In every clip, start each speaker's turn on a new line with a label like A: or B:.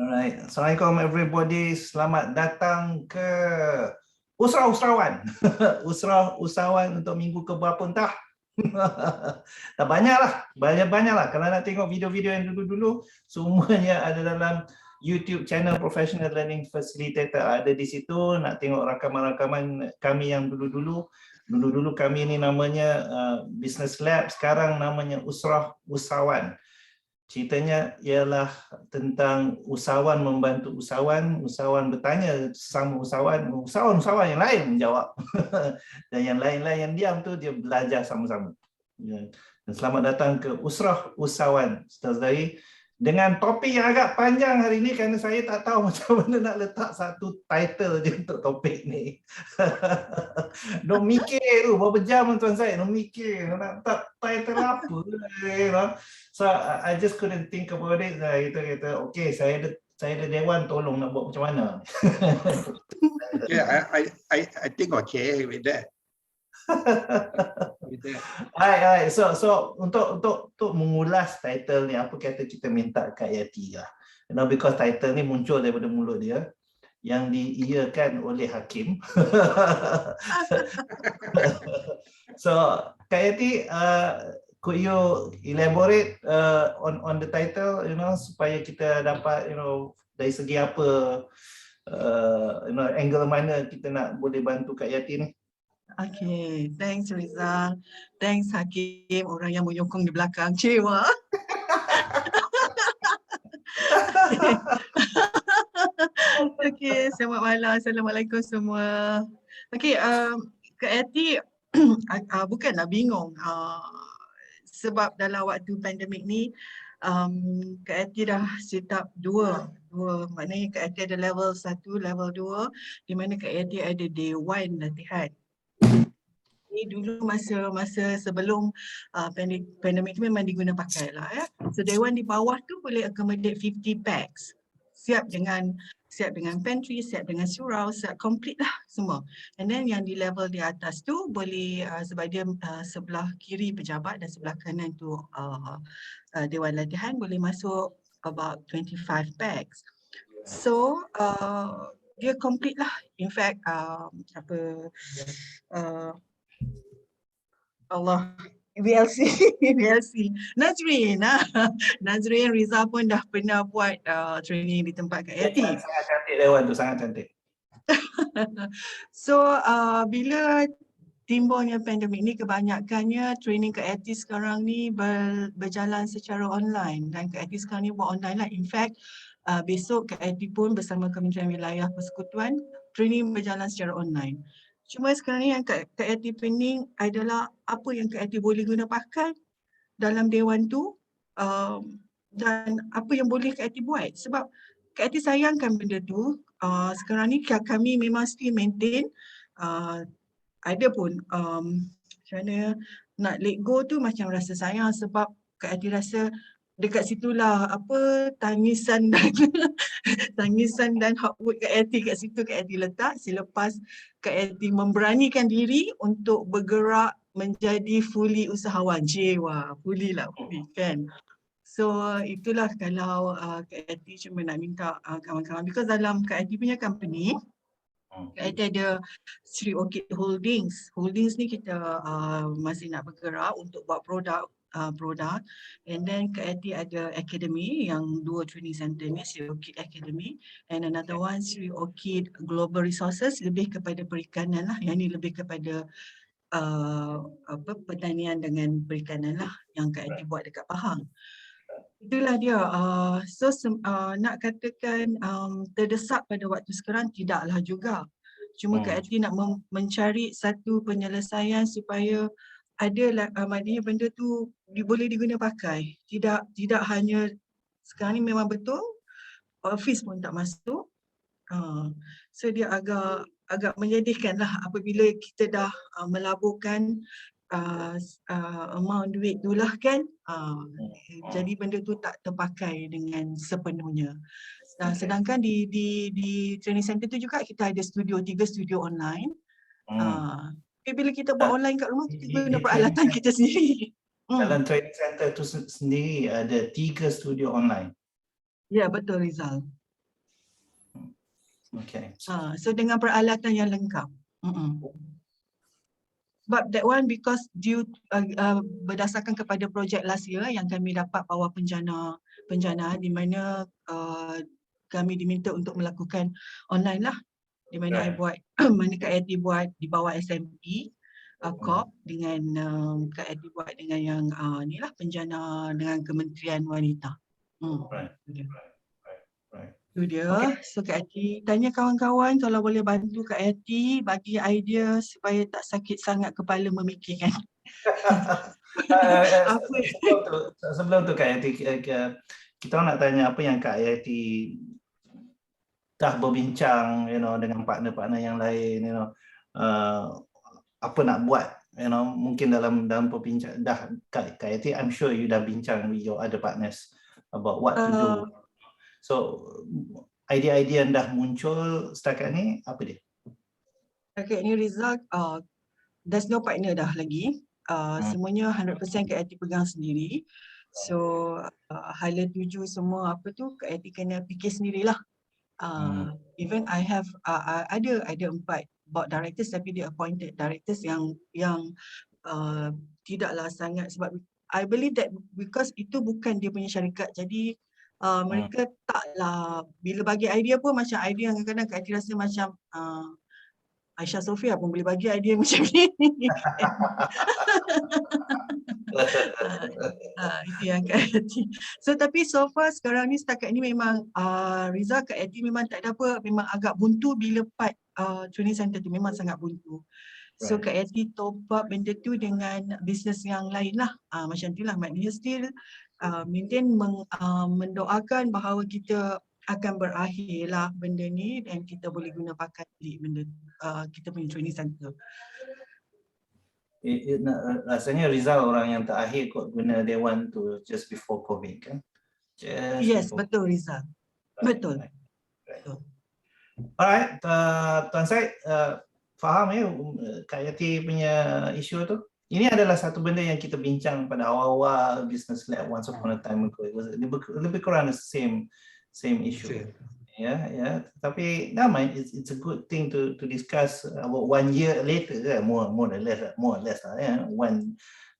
A: Alright. Assalamualaikum everybody. Selamat datang ke Usrah Usahawan. Usrah Usahawan untuk minggu ke berapa entah. Dah banyaklah. Banyak-banyaklah. Kalau nak tengok video-video yang dulu-dulu, semuanya ada dalam YouTube channel Professional Learning Facilitator. Ada di situ. Nak tengok rakaman-rakaman kami yang dulu-dulu. Dulu-dulu kami ni namanya Business Lab. Sekarang namanya Usrah Usahawan. Ceritanya ialah tentang usahawan membantu usahawan, usahawan bertanya sesama usahawan yang lain menjawab. Dan yang lain-lain yang diam tu dia belajar sama-sama. Dan selamat datang ke Usrah Usahawan, saudari. Dengan topik yang agak panjang hari ini kerana saya tak tahu macam mana nak letak satu title je untuk topik ni. Nak mikir tu, berapa jam tuan saya, nak mikir, nak letak title apa. So I just couldn't think about it. Kita kata, okay, saya ada dewan, tolong nak buat macam mana.
B: Yeah, I think okay with that.
A: Alright. So untuk mengulas title ni, apa kata kita minta Kak Yati lah. Because title ni muncul daripada mulut dia yang diiyakan oleh Hakim. So Kak Yati, could you elaborate on the title, supaya kita dapat, dari segi apa, angle mana kita nak boleh bantu Kak Yati ni?
C: Okay, thanks Rizal. Thanks Hakim, orang yang menyokong di belakang. Cewa. Okay, selamat malam. Assalamualaikum semua. Okay, Kak Yati bukanlah bingung. Sebab dalam waktu pandemik ni, Kak Yati dah set up dua. Maknanya Kak Yati ada level 1, level 2, di mana Kak Yati ada day 1 latihan. Ini dulu masa sebelum pandemik itu memang diguna pakai lah ya. So day 1 di bawah tu boleh accommodate 50 packs. Siap dengan pantry, siap dengan surau, siap complete lah semua. And then yang di level di atas tu boleh sebab dia sebelah kiri pejabat dan sebelah kanan tu dewan latihan, boleh masuk about 25 packs. So dia complete lah. In fact Allah, VLC. Nazrin Rizal pun dah pernah buat training di tempat Kak Yati.
A: Sangat cantik dewan tu, sangat cantik.
C: So bila timbulnya pandemik ni, kebanyakannya training Kak Yati sekarang ni berjalan secara online, dan Kak Yati sekarang ni buat online lah. In fact besok Kak Yati pun bersama Kementerian Wilayah Persekutuan training berjalan secara online. Cuma sekarang ni yang Kak Yati pening adalah apa yang Kak Yati boleh guna pakai dalam dewan tu, dan apa yang boleh Kak Yati buat. Sebab Kak Yati sayangkan benda tu. Sekarang ni kami memang still maintain, ada pun macam mana nak let go tu macam rasa sayang, sebab Kak Yati rasa dekat situlah tangisan dan hard work Kak Yati kat situ Kak Yati letak selepas Kak Yati memberanikan diri untuk bergerak menjadi fully usahawan. Fully kan. So itulah kalau Kak Yati cuma nak minta kawan-kawan, because dalam Kak Yati punya company, Kak Yati ada Sri Orchid Holdings. Holdings ni kita masih nak bergerak untuk buat produk, and then Kak Yati ada academy yang 2 training center ni, Sri Orchid Academy, and another one Sri Orchid Global Resources, lebih kepada perikanan lah. Yang ni lebih kepada pertanian dengan perikanan lah yang Kak Yati buat dekat Pahang. Itulah dia. So nak katakan terdesak pada waktu sekarang, tidaklah juga. Cuma Kak Yati nak mencari satu penyelesaian supaya ada maknanya benda tu boleh diguna pakai. Tidak hanya sekarang ni memang betul office pun tak masuk. So dia agak menyedihkan lah apabila kita dah melaburkan amount duit tu lah kan. Jadi benda tu tak terpakai dengan sepenuhnya. Sedangkan di training center tu juga kita ada 3 studio online. Tapi bila kita buat online kat rumah, kita guna peralatan kita sendiri.
A: Dalam training center tu sendiri ada 3 studio online.
C: Ya, betul Rizal.
A: Okay.
C: So dengan peralatan yang lengkap. But that one because berdasarkan kepada projek last year yang kami dapat bawah penjanaan di mana kami diminta untuk melakukan online lah, di mana I buat mana Kak Yati buat di bawah SMP COP dengan Kak Yati buat dengan yang ni lah penjana dengan Kementerian Wanita.
A: Right.
C: Itu dia. So Kak Yati tanya kawan-kawan kalau boleh bantu Kak Yati bagi idea supaya tak sakit sangat kepala memikirkan. Apa?
A: Sebelum tu Kak Yati, kita nak tanya apa yang Kak Yati dah berbincang, dengan partner-partner yang lain, apa nak buat, mungkin dalam perbincangan dah Kak Yati, I'm sure you dah bincang with your other partners about what to do. So idea-idea yang dah muncul setakat ni apa dia?
C: Okay, ni result there's no partner dah lagi. Semuanya 100% Kak Yati pegang sendiri. So hala tuju semua apa tu Kak Yati kena fikir sendirilah. Even I have ada 4 board directors tapi dia appointed directors yang tidaklah sangat, sebab I believe that because itu bukan dia punya syarikat, jadi mereka taklah bila bagi idea pun macam idea yang kadang-kadang Kak Yati rasa macam Aisyah Sofia pun boleh bagi idea macam ni. Itu yang Kak Yati. So tapi so far sekarang ni setakat ni memang Riza, Kak Yati memang tak ada apa, memang agak buntu bila part training center tu memang sangat buntu. So Kak Yati top up benda tu dengan bisnes yang lain lah. Macam tu lah, maknanya still maintain mendoakan bahawa kita akan berakhir lah benda ni dan kita boleh guna pakai benda kita punya training center.
A: Rasanya Rizal orang yang terakhir kot guna Dewan tu just before COVID kan?
C: Yes, betul Rizal. Betul.
A: Alright, Tuan Syed, faham ya Kak Yati punya isu tu? Ini adalah satu benda yang kita bincang pada awal-awal Business Lab once upon a time ago. It was lebih kurang the same issue. Ya. Tapi it's a good thing to discuss about 1 year later, more or less lah, ya.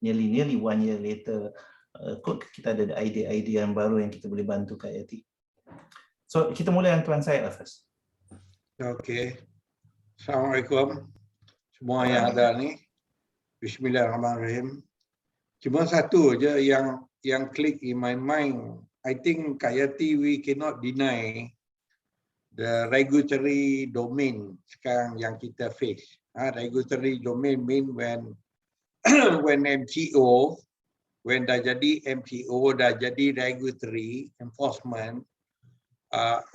A: Nearly 1 year later, kita ada idea-idea yang baru yang kita boleh bantu Kak Yati. So kita mula dengan Tuan Syed lah first.
B: Okay. Assalamualaikum semua yang ada ni. Bismillahirrahmanirrahim. Cuma satu je yang click in my mind. I think Kak Yati, we cannot deny the regulatory domain sekarang yang kita face. Regulatory domain mean when MCO, when dah jadi MCO, dah jadi regulatory enforcement,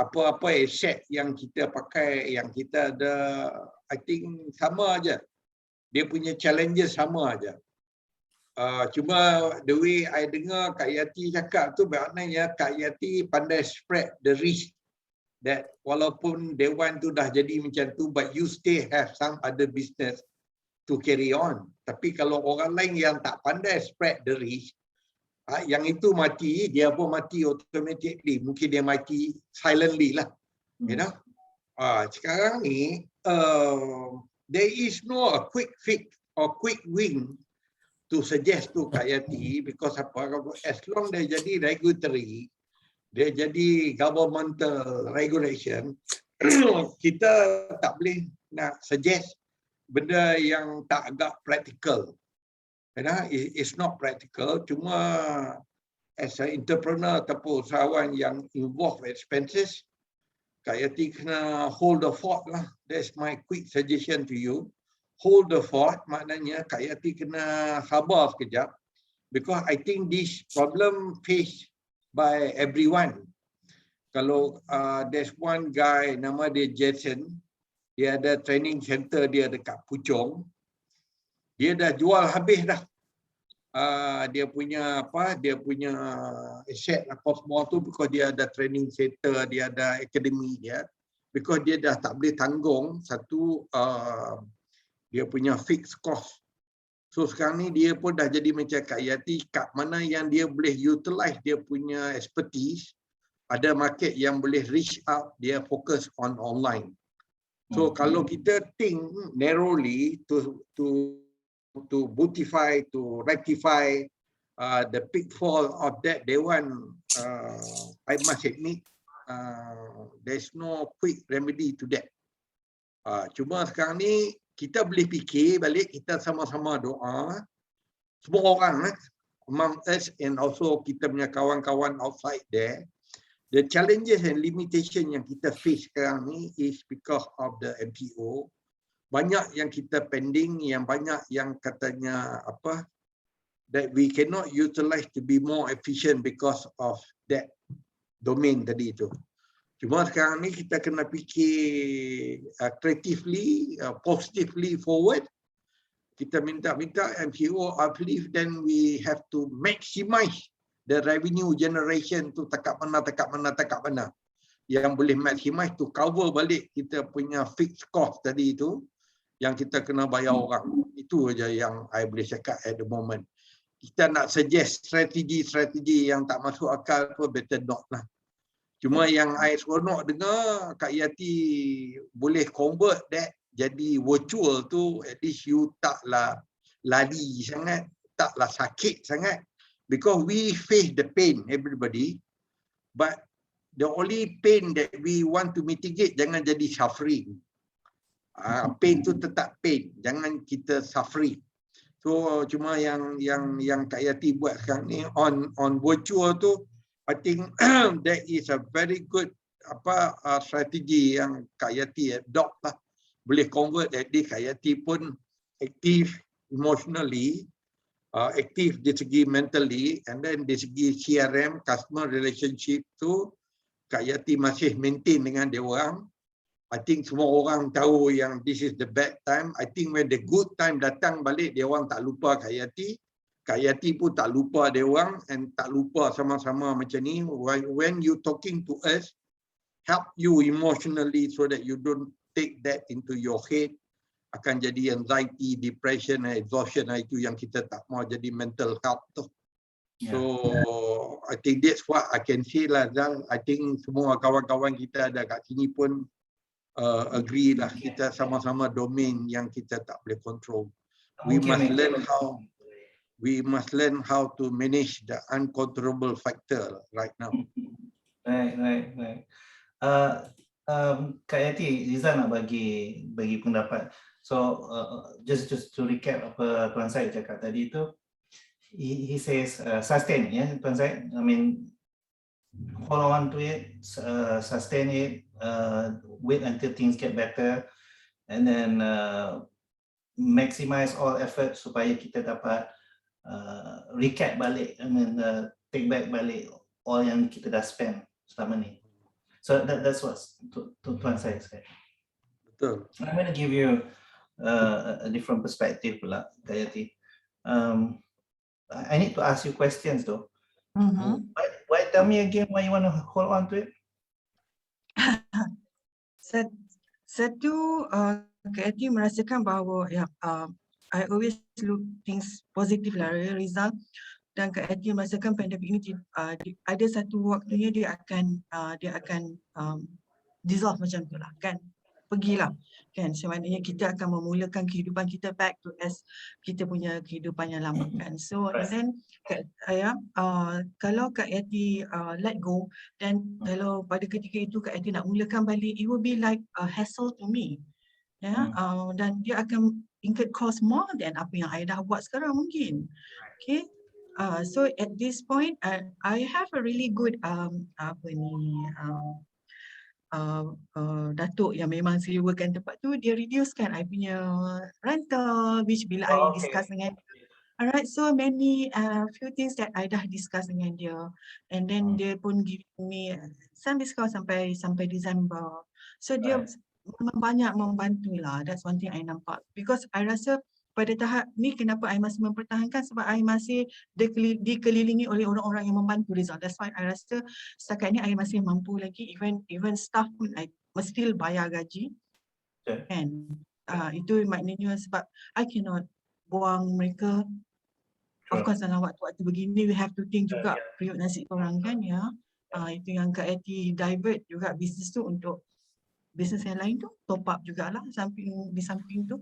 B: apa-apa aset yang kita pakai, yang kita ada, I think sama aja. Dia punya challenges sama aja. Cuma the way I dengar Kak Yati cakap tu maknanya Kak Yati pandai spread the risk, that walaupun Dewan tu dah jadi macam tu, but you still have some other business to carry on. Tapi kalau orang lain yang tak pandai spread the risk, yang itu mati, dia pun mati automatically. Mungkin dia mati silently lah. You know? Sekarang ni, there is no a quick fix or quick win to suggest to Kak Yati, because as long dia jadi regulatory, dia jadi governmental regulation, kita tak boleh nak suggest benda yang tak agak practical. It's not practical. Cuma as an entrepreneur ataupun usahawan yang involve expenses, Kak Yati kena hold the fort lah. That's my quick suggestion to you. Hold the fort maknanya Kak Yati kena sabar sekejap, because I think this problem faced by everyone. Kalau there's one guy nama dia Jason, dia ada training center dia dekat Puchong. Dia dah jual habis dah. Dia punya aset apa semua tu, because dia ada training center, dia ada akademi dia, because dia dah tak boleh tanggung satu dia punya fixed cost. So sekarang ni dia pun dah jadi macam Kak Yati, kat mana yang dia boleh utilize dia punya expertise, Ada market yang boleh reach out, dia fokus on online. So kalau kita think narrowly to beautify, to rectify the pitfall of that, they want, I must admit, there's no quick remedy to that. Cuma sekarang ni kita boleh fikir balik, kita sama-sama doa, semua orang among us and also kita punya kawan-kawan outside there. The challenges and limitation yang kita face sekarang ni is because of the MPO. Banyak yang kita pending, yang banyak yang katanya apa, that we cannot utilize to be more efficient because of that domain tadi tu. Cuma sekarang ni kita kena fikir creatively, positively forward. Kita minta MPO uplift, then we have to maximize the revenue generation tu takak mana. Yang boleh maximize to cover balik kita punya fixed cost tadi tu yang kita kena bayar orang. Itu aja yang I boleh cakap at the moment. Kita nak suggest strategi yang tak masuk akal tu better not lah. Cuma yang I seronok dengar Kak Yati boleh convert that jadi virtual tu, at least you taklah lari sangat, taklah sakit sangat. Because we face the pain, everybody, but the only pain that we want to mitigate, jangan jadi suffering. Pain tu tetap pain, jangan kita suffering. So cuma yang Kak Yati buat sekarang ni on virtual tu, I think that is a very good strategi yang Kak Yati adopt lah. Boleh convert, at least Kak Yati pun aktif emotionally, aktif dari segi mentally, and then dari segi CRM, customer relationship tu, Kak Yati masih maintain dengan dia orang. I think semua orang tahu yang this is the bad time. I think when the good time datang balik, dia orang tak lupa Kak Yati. Kak Yati pun tak lupa dia orang, and tak lupa sama-sama macam ni. When you talking to us, help you emotionally so that you don't take that into your head. Akan jadi anxiety, depression, exhaustion, itu yang kita tak mau jadi mental health tu. So I think that's what I can say lah. I think semua kawan-kawan kita ada kat sini pun agree lah, kita sama-sama domain yang kita tak boleh control. We must learn how to manage the uncontrollable factor right now.
A: Right. Kak Yati, Riza nak bagi pendapat. So just to recap apa Tuan Syed cakap tadi tu, he says sustain, ya Tuan Syed. I mean, hold on to it, sustain it, wait until things get better, and then maximize all effort supaya kita dapat recap balik, I mean take back balik all yang kita dah spend selama ni. So that's what Tuan Syed said.
B: Betul.
A: I'm going to give you a different perspective pula, Kak Yati. I need to ask you questions though. Why tell me again why you want to hold on to it?
C: Satu, Kak Yati merasakan bahawa I always look things positive lah, Rizal. Dan Kak Yati merasakan pandemik ini ada satu waktunya dia akan dissolve macam tu lah kan. Pergilah kan, sebenarnya kita akan memulakan kehidupan kita back to as kita punya kehidupan yang lama kan. So then kalau Kak Yati let go, dan kalau pada ketika itu Kak Yati nak mulakan balik, it will be like a hassle to me. Dan dia akan incur cost more than apa yang I dah buat sekarang mungkin. Okay. So at this point, I have a really good datuk yang memang sewakan tempat tu, dia reducekan I punya rental, which bila I discuss dengan dia. Alright, so many few things that I dah discuss dengan dia, and then dia pun give me some discount sampai December. So dia memang banyak membantu lah. That's one thing I nampak, because I rasa pada tahap ni kenapa I masih mempertahankan, sebab I masih dikelilingi oleh orang-orang yang membantu Rizal. That's why I rasa setakat ni I masih mampu lagi, even staff pun I mesti bayar gaji. And itu maknanya sebab I cannot buang mereka. Of course dalam waktu-waktu begini we have to think juga periuk nasib orang kan ya. Itu yang Kak Eti divert juga bisnes tu untuk bisnes yang lain tu, top up jugalah di samping tu.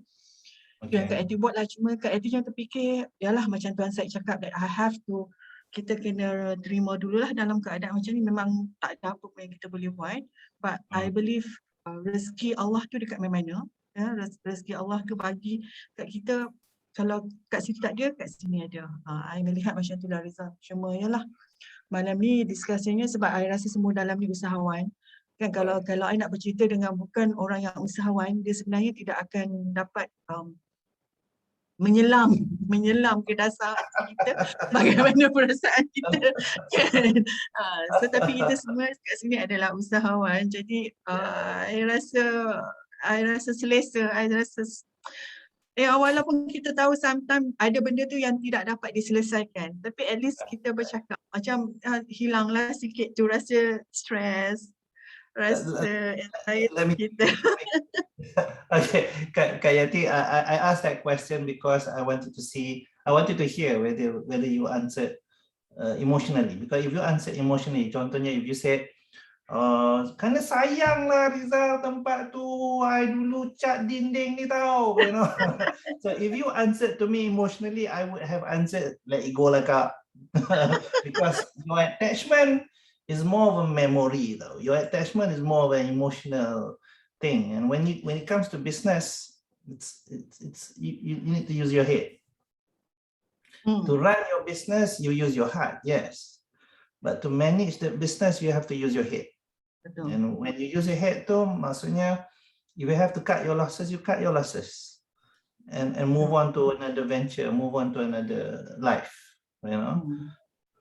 C: Itu yang Kak
A: Okay.
C: Eti buat lah. Cuma Kak Eti jangan terfikir, yalah macam Tuan Syed cakap that I have to, kita kena terima dululah dalam keadaan macam ni, memang tak ada apa pun yang kita boleh buat. But I believe rezeki Allah tu dekat mana-mana. Ya, rezeki Allah tu bagi kat kita, kalau kat situ tak ada, kat sini ada. I melihat macam tu lah Rizal. Cuma yalah, malam ni diskusinya sebab I rasa semua dalam ni usahawan. Kan kalau I nak bercerita dengan bukan orang yang usahawan, dia sebenarnya tidak akan dapat menyelam ke dasar hati kita bagaimana perasaan kita kan. So tapi kita semua kat sini adalah usahawan, jadi I rasa selesa, walaupun kita tahu sometimes ada benda tu yang tidak dapat diselesaikan, tapi at least kita bercakap macam hilanglah sikit tu rasa stres, rasa
A: Let me
C: anxiety kita.
A: Okay, Kak Yati, I asked that question because I wanted to hear whether you answered emotionally. Because if you answer emotionally, contohnya if you said, kerana sayang lah Rizal tempat tu, I dulu cat dinding ni tau, you know. So if you answered to me emotionally, I would have answered, let it go lah Kak. Because your attachment is more of a memory though. Your attachment is more of an emotional thing. And when it comes to business, you need to use your head. To run your business, you use your heart, yes. But to manage the business, you have to use your head.
C: Betul.
A: And when you use your head tu, maksudnya if you have to cut your losses, you cut your losses. And move on to another venture, move on to another life, you know.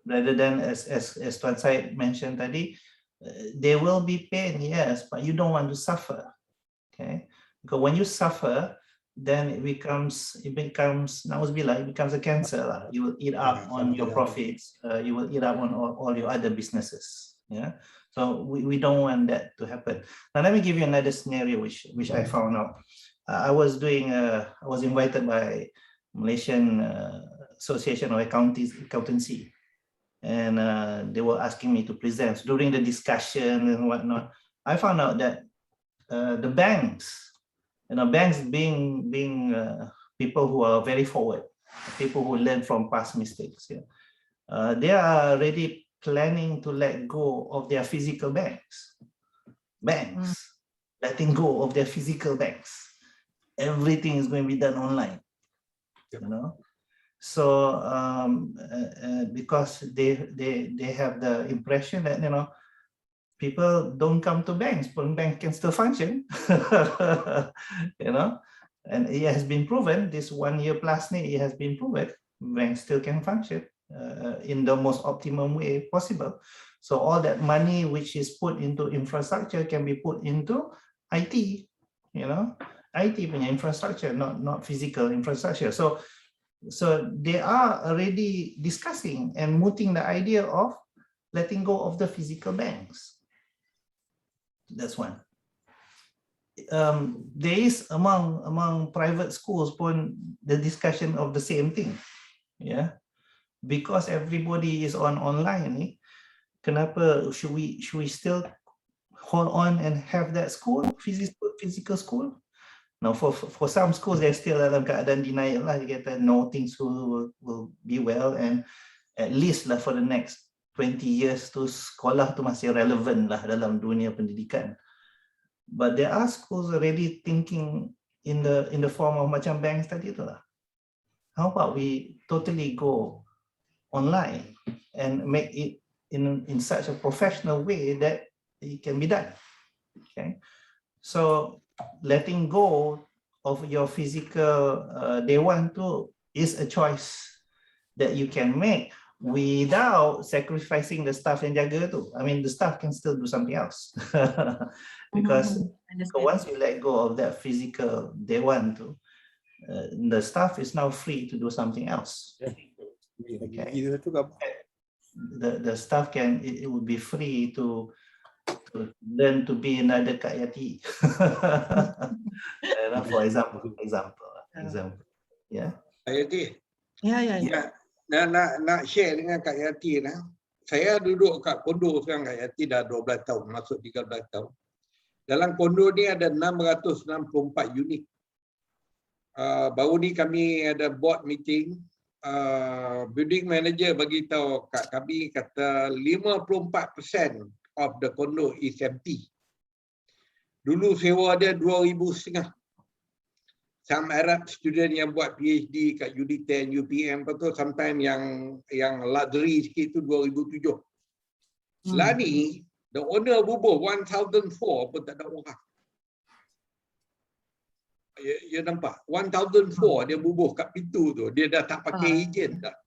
A: Rather than as Tuan Syed mentioned tadi, there will be pain, yes, but you don't want to suffer. Okay, because when you suffer, then it becomes nauzubillah, it becomes a cancer. You will eat up on your profits, you will eat up on all your other businesses. Yeah, so we don't want that to happen. Now let me give you another scenario which I found out. I was invited by Malaysian Association of Accountancy, and they were asking me to present. During the discussion and whatnot, I found out that the banks being people who are very forward, people who learn from past mistakes, they are already planning to let go of their physical banks. Letting go of their physical banks. Everything is going to be done online, you know. So because they have the impression that, you know, people don't come to banks, but banks can still function, you know, and it has been proven, this 1 year plus, it has been proven, banks still can function in the most optimum way possible. So all that money which is put into infrastructure can be put into IT, you know, IT punya infrastructure, not physical infrastructure. So they are already discussing and mooting the idea of letting go of the physical banks. That's one. There is among private schools pun the discussion of the same thing, yeah, because everybody is online. Kenapa should we still hold on and have that school, physical school? Now for some schools they're still dalam keadaan denial lah, dia kata no, things will be well, and at least lah for the next 20 years tu sekolah tu masih relevant lah dalam dunia pendidikan. But there are schools already thinking in the form of macam banks tadi tu lah. How about we totally go online and make it in such a professional way that it can be done. Okay, so letting go of your physical day one too is a choice that you can make without sacrificing the staff yang jaga tu. I mean, the staff can still do something else because once you let go of that physical day one too, the staff is now free to do something else. Okay. The staff it would be free to learn to be another Kak Yati. For example. Yeah.
B: Kak Yati.
C: Ya.
B: Nak share dengan Kak Yati lah. saya duduk kat kondo sekarang Kak Yati dah 12 tahun, masuk 13 tahun. Dalam kondo ni ada 664 unit. Baru ni kami ada board meeting, building manager bagi tahu kat kami kata 54% of the condo is empty. Dulu sewa dia 2,500. Some Arab student yang buat PhD kat UD10, UPM tu sometimes yang luxury sikit tu 2,700. Lah ni the owner bubuh 1,004 pun tak ada orang. Ya nampak 1,004 dia bubuh kat pintu tu, dia dah tak pakai ejen dah.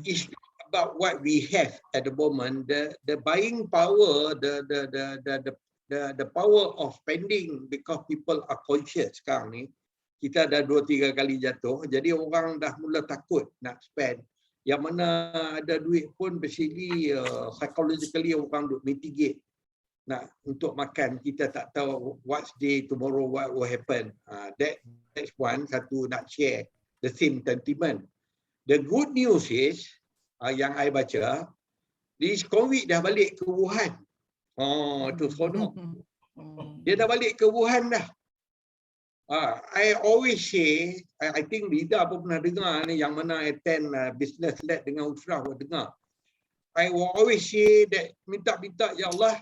B: It's about what we have at the moment, the buying power, the power of spending, because people are conscious sekarang ni. Kita dah 2-3 kali jatuh, jadi orang dah mula takut nak spend. Yang mana ada duit pun basically psychologically orang duk mitigate nak untuk makan. Kita tak tahu what's day tomorrow, what will happen. That's one, satu nak share the same sentiment. The good news is yang I baca, this COVID dah balik ke Wuhan. Itu seronok. Dia dah balik ke Wuhan dah. I always say, I think Rida pun pernah dengar ni, yang mana attend business led dengan Usrah pun dengar. I will always say that minta-minta, ya Allah,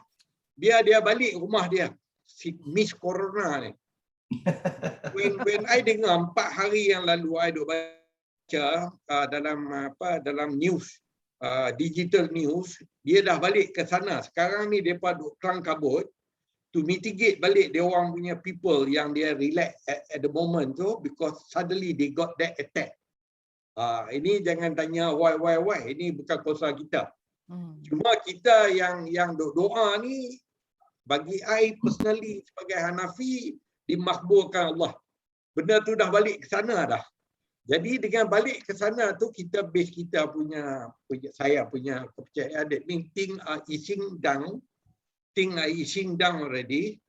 B: biar dia balik rumah dia. Si Miss Corona ni. When I dengar 4 hari yang lalu, I duk baca dalam news, digital news, dia dah balik ke sana. Sekarang ni mereka duk kelang kabut to mitigate balik dia orang punya people yang dia relax at the moment tu, because suddenly they got that attack. Ini jangan tanya why. Ini bukan kuasa kita. Cuma kita yang doa ni, bagi I personally sebagai Hanafi, dimakbulkan Allah. Benda tu dah balik ke sana dah. Jadi dengan balik ke sana tu, kita base kita saya punya kepercayaan, that means things are easing down already.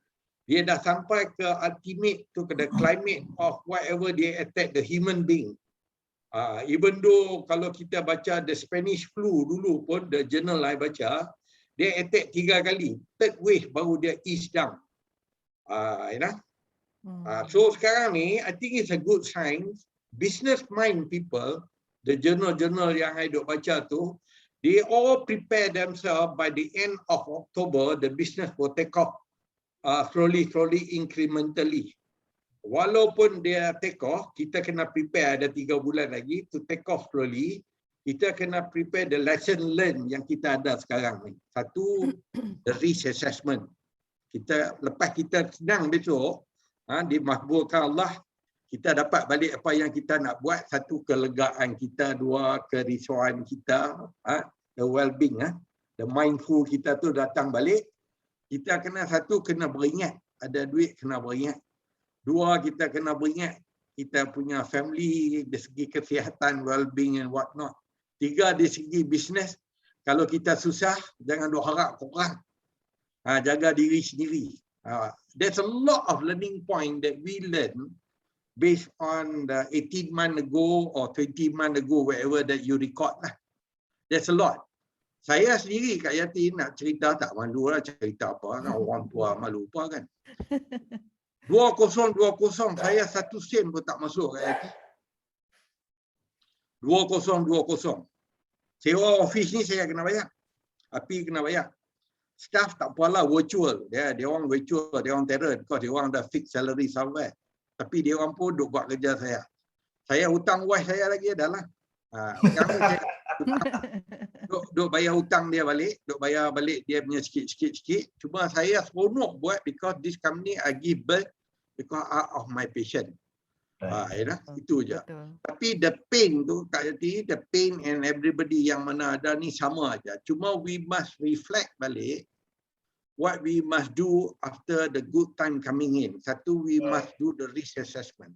B: Dia dah sampai ke ultimate tu, ke the climate of whatever dia attack the human being. Even though kalau kita baca the Spanish flu dulu pun, the journal I baca, dia attack 3 kali. Third wave baru dia ease down. So sekarang ni, I think it's a good sign. Business mind people, the journal-journal yang I duk baca tu, they all prepare themselves by the end of October, the business will take off slowly, incrementally. Walaupun dia take off, kita kena prepare, ada 3 bulan lagi to take off slowly. Kita kena prepare the lesson learned yang kita ada sekarang ni. Satu, the risk assessment. Lepas kita senang besok, dimakbulkan Allah, kita dapat balik apa yang kita nak buat. Satu, kelegaan kita. 2, kerisauan kita. The well-being, the mindful kita tu datang balik. Kita kena beringat. Ada duit kena beringat. 2, kita kena beringat kita punya family dari segi kesihatan, well-being and what not. 3, dari segi bisnes. Kalau kita susah, jangan duk harap orang. Jaga diri sendiri. There's a lot of learning point that we learn based on the 18 months ago or 20 months ago, wherever that you record lah. There's a lot. Saya sendiri Kak Yati nak cerita, tak malu lah cerita apa, orang tua malu apa kan. 2020 saya 1 sen pun tak masuk Kak Yati. 2020. Sewa office ni saya kena bayar. Api kena bayar. Staff tak apalah, virtual. Dia orang virtual, dia orang terror, because dia orang dah fix salary somewhere. Tapi dia orang pun duk buat kerja saya. Saya hutang wife saya lagi adalah. Sekarang saya duk bayar hutang dia balik, duk bayar balik dia punya sikit. Cuma saya seronok buat because this company I give birth because out of my passion. Itu je. Tapi the pain tu, Kak Yati, the pain and everybody yang mana ada ni sama aja. Cuma we must reflect balik what we must do after the good time coming in. Satu, we must do the risk assessment.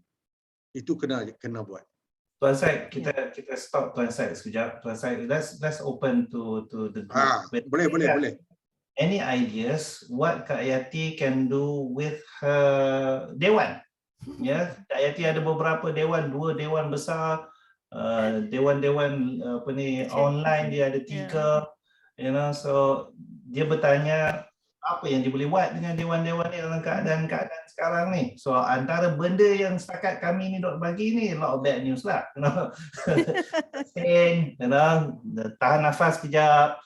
B: Itu kena buat.
A: Tuan Syed, kita stop Tuan Syed sekejap. Tuan Syed, let's open to the group.
B: Boleh.
A: Any ideas what Kak Yati can do with her dewan? Ya, Kak Yati ada beberapa dewan, 2 dewan besar, dewan-dewan online dia ada 3. So dia bertanya apa yang dia boleh buat dengan dewan-dewan ni dalam keadaan sekarang ni. So antara benda yang setakat kami ni dok bagi ni, a lot of bad news lah. Tahan nafas kejap.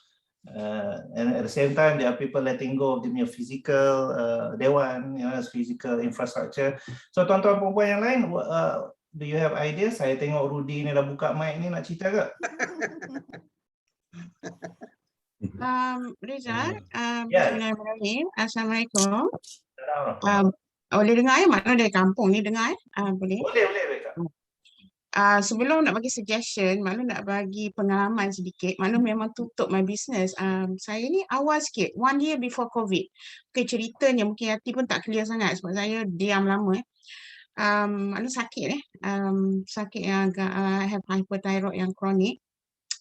A: And at the same time, there are people letting go of their physical dewan, physical infrastructure. So tuan-tuan perempuan yang lain, do you have ideas? Saya tengok Rudy ni dah buka mic ni, nak cerita ke?
D: Rizal,
A: Ya.
D: Bismillahirrahmanirrahim. Assalamualaikum.
A: Boleh,
D: Boleh dengar ya? Makna dari kampung ni dengar boleh?
A: boleh Kak.
D: Sebelum nak bagi suggestion, Makna nak bagi pengalaman sedikit. Makna memang tutup my business. Saya ni awal sikit, 1 year before COVID. Okay, ceritanya mungkin Yati pun tak clear sangat sebab saya diam lama. Makna sakit sakit yang agak have hyperthyroid yang kronik.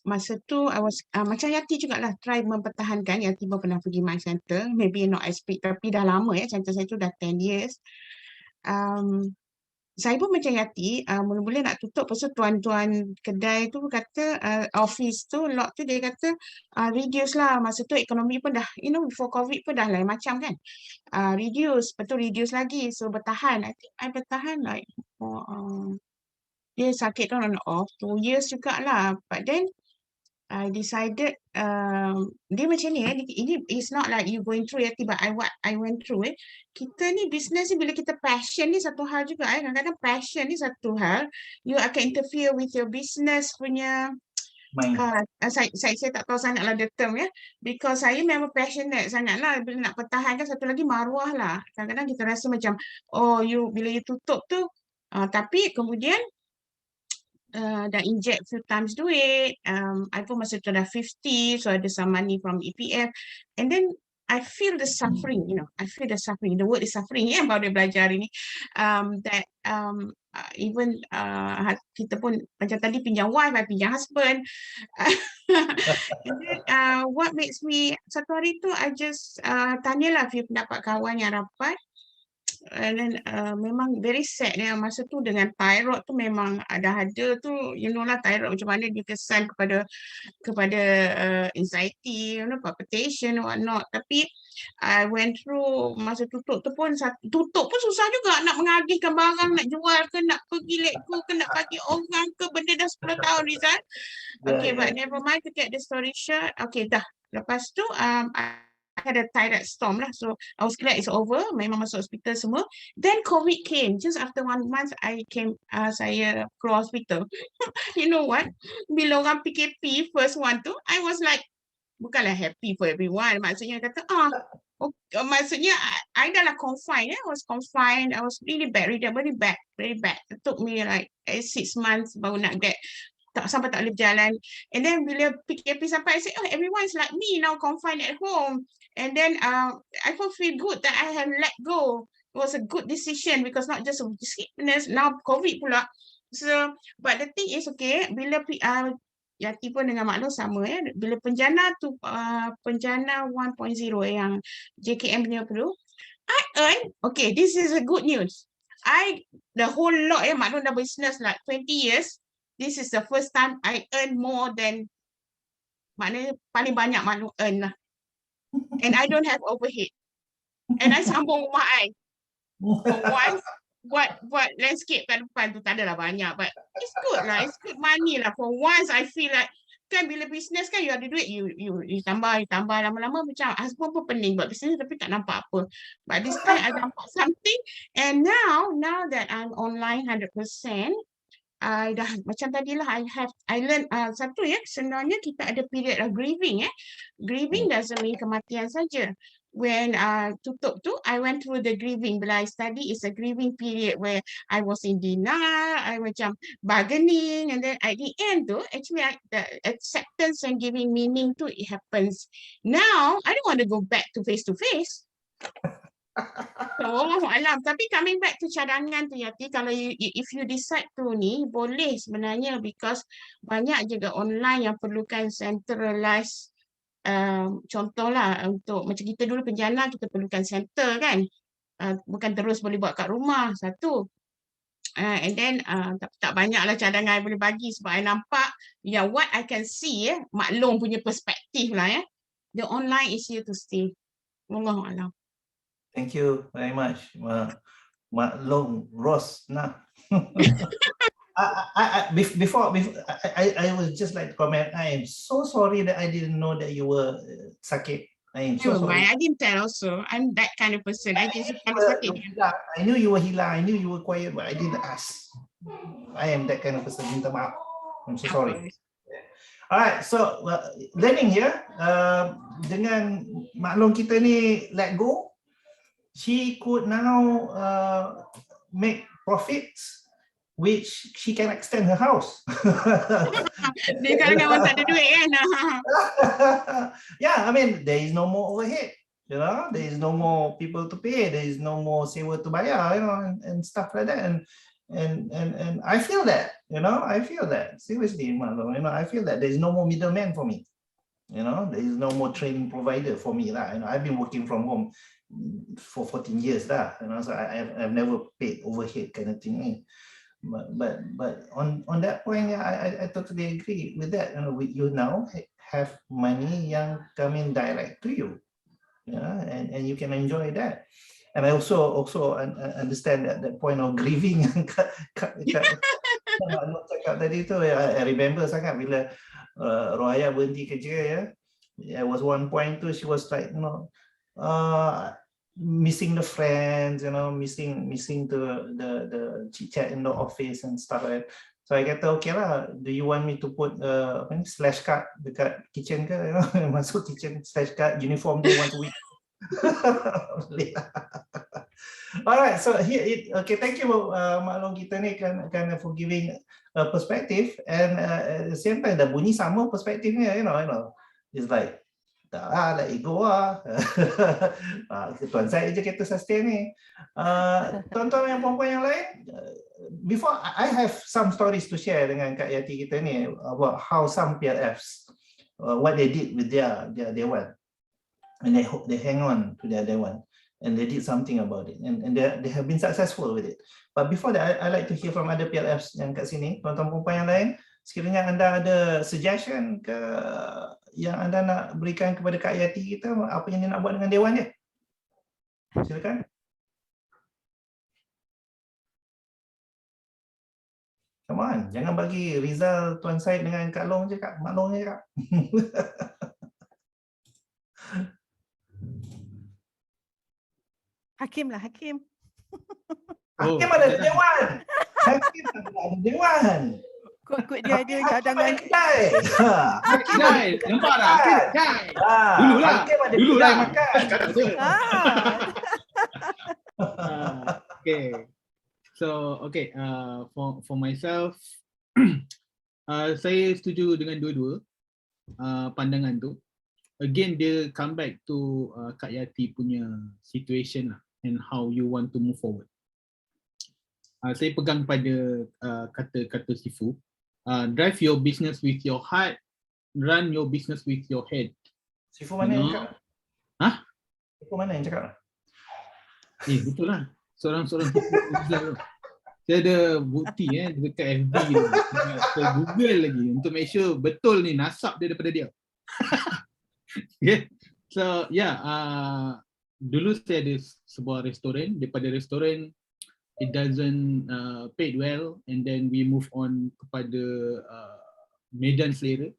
D: Masa tu I was macam Yati jugalah try mempertahankan. Yati pun pernah pergi my center, maybe not as big tapi dah lama center saya tu dah 10 years. Saya pun macam Yati, mula-mula nak tutup, pasal tuan-tuan kedai tu kata, office tu, lot tu dia kata, reduce lah, masa tu ekonomi pun dah, before COVID pun dah lain macam kan. Reduce, betul reduce lagi, so bertahan. I think I bertahan like, dia sakit tu on and off, 2 years jugalah, but then, I decided, dia macam ni ini is not like you going through Yati, but I went through Kita ni business ni bila kita passion ni satu hal juga kadang-kadang passion ni satu hal, you akan interfere with your business punya saya tak tahu sangat lah the term because saya memang passionate sangat lah bila nak pertahankan satu lagi maruah lah. Kadang-kadang kita rasa macam bila you tutup tu tapi kemudian dah inject few times duit, I pun masa tu dah 50, so ada some money from EPF, and then I feel the suffering, I feel the suffering, the word is suffering baru dia belajar hari ni, that even kita pun macam tadi pinjam wife, I pinjam husband, and then what makes me, satu hari tu I just tanyalah few pendapat kawan yang rapat, and then memang very sad masa tu dengan thyroid tu memang ada tu lah thyroid macam mana dia kesan kepada anxiety, palpitation or whatnot. Tapi I went through masa tutup pun susah juga nak mengagihkan barang, nak jual ke, nak pergi let go ke, nak bagi orang ke, benda dah 10 tahun Rizal. Okay, but never mind, to get the story short. Okay, dah. Lepas tu I had a thyroid storm lah, so I was glad it's over. Memang masuk hospital semua. Then COVID came. Just after 1 month, saya keluar hospital. You know what? Bila orang PKP first one tu, I was like, bukanlah happy for everyone. Maksudnya kata, maksudnya I dah lah confined. I was confined. I was really bad, very bad. It took me like 6 months baru nak get sampai tak boleh berjalan. And then bila PKP sampai, I said, everyone's like me now, confined at home. And then I feel good that I have let go. It was a good decision because not just of sickness, now COVID pula. So, but the thing is, okay, bila Yati pun dengan Mak Long sama bila penjana tu, penjana 1.0 yang JKM punya perlu, I earn, okay, this is a good news. The whole lot, Mak Long dah business like 20 years, this is the first time I earn more than, maknanya paling banyak Mak Long earn lah. And I don't have overhead. And I sambung rumah I. For once, buat landscape kat depan tu tak adalah banyak, but it's good lah, it's good money lah. For once I feel like, kan bila business kan you ada duit, you tambah lama-lama macam husband pun pening buat business tapi tak nampak apa. But this time I nampak something, and now that I'm online 100%, I dah macam tadilah I learn satu sebenarnya kita ada period of grieving Grieving doesn't mean kematian saja. When tutup tu, I went through the grieving. Bila I study, it's a grieving period where I was in denial, I macam bargaining, and then at the end tu, actually the acceptance and giving meaning to it happens. Now, I don't want to go back to face. Alam. Tapi coming back to cadangan tu Yati, kalau if you decide to ni, boleh sebenarnya, because banyak juga online yang perlukan centralized, contohlah untuk macam kita dulu penjana, kita perlukan center kan, bukan terus boleh buat kat rumah satu. And then tak banyaklah cadangan I boleh bagi sebab I nampak what I can see Mak Long punya perspektif lah the online is here to stay. Wallahu a'lam.
A: Thank you very much, Mak Long Rosna. Before I was just like to comment. I am so sorry that I didn't know that you were sakit. I am so
D: Never mind,
A: sorry.
D: I didn't tell also. I'm that kind of person. I just kalau sakit.
A: I knew you were hilang. I knew you were quiet, but I didn't ask. I am that kind of person. Minta maaf. I'm so sorry. Alright, so learning here. Dengan maklum kita ni let go, she could now make profits, which she can extend her house.
D: Dia kadang-kadang tak ada duit kan.
A: Yeah, I mean, there is no more overhead. You know, there is no more people to pay. There is no more sewa to bayar. You know, and stuff like that. And I feel that. You know, I feel that seriously, Marlon. You know, I feel that there is no more middleman for me. You know, there is no more training provider for me lah. You know, I've been working from home for 14 years lah. You know, so I've never paid overhead kind of thing. But on that point, yeah, I totally agree with that. You know, you now have money yang coming direct to you, yeah, and you can enjoy that. And I also understand that point of grieving yang Kak cakap tadi tu. I remember sangat bila Rohaya berhenti kerja, ya. There was one point too, she was like, you know, missing the friends, you know, missing the chit chat in the office and stuff like that. So I kata, okay lah, do you want me to put slash card dekat kitchen ke, you know, masuk kitchen slash card, uniform day once a week. Alright, so here, okay, thank you, Mak Long, kita ni kan for giving a perspective, and at the same time, dah bunyi sama perspektifnya, you know, it's like, tak lah, let it go lah. Tuan saya je kata sustain ni. Tuan-tuan yang perempuan yang lain, before I have some stories to share dengan Kak Yati kita ni about how some PLFs, what they did with their Dewan, and they hang on to their Dewan, and they did something about it, and they have been successful with it. But before that, I like to hear from other PLFs yang kat sini, tuan-tuan perempuan yang lain. Sekiranya anda ada suggestion ke yang anda nak berikan kepada Kak Yati kita, apa yang dia nak buat dengan Dewan dia? Silakan. Come on, jangan bagi Rizal, Tuan Syed dengan Kak Long je, Kak. Mak Long je, Kak.
E: Hakim lah, Hakim.
A: Hakim ada Dewan. Hakim ada Dewan.
E: Kod dia ada cadangan.
A: Kedai.
F: Kedai, nampak tak? Kedai. Dululah.
A: Hakim ada
F: Dululah.
A: kedai makan.
F: Okay. So, okay. For myself, saya setuju dengan dua-dua pandangan tu. Again, dia come back to Kak Yati punya situation lah, and how you want to move forward. Saya pegang pada kata-kata Sifu. Drive your business with your heart, run your business with your head.
A: Sifu mana yang cakap?
F: Hah?
A: Sifu mana yang cakap?
F: Betul lah. Seorang-seorang Sifu. Saya ada bukti dekat FB tu. Saya Google lagi untuk make sure betul ni nasab dia daripada dia. Okay. So yeah, dulu saya ada sebuah restoran. Daripada restoran, it doesn't paid well, and then we move on kepada Medan Selera,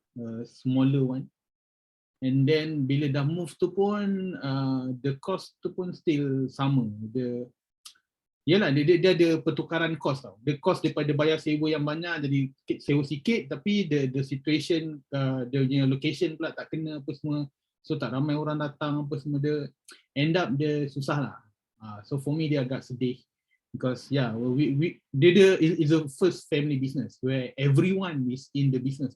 F: smaller one, and then bila dah move tu pun the cost tu pun still sama. Dia ada pertukaran cost tau. The cost daripada bayar sewa yang banyak jadi sewa sikit, tapi the situation, dia punya location pula tak kena apa semua, so tak ramai orang datang apa semua, dia end up dia susah lah. So for me dia agak sedih. Because yeah, is a first family business where everyone is in the business.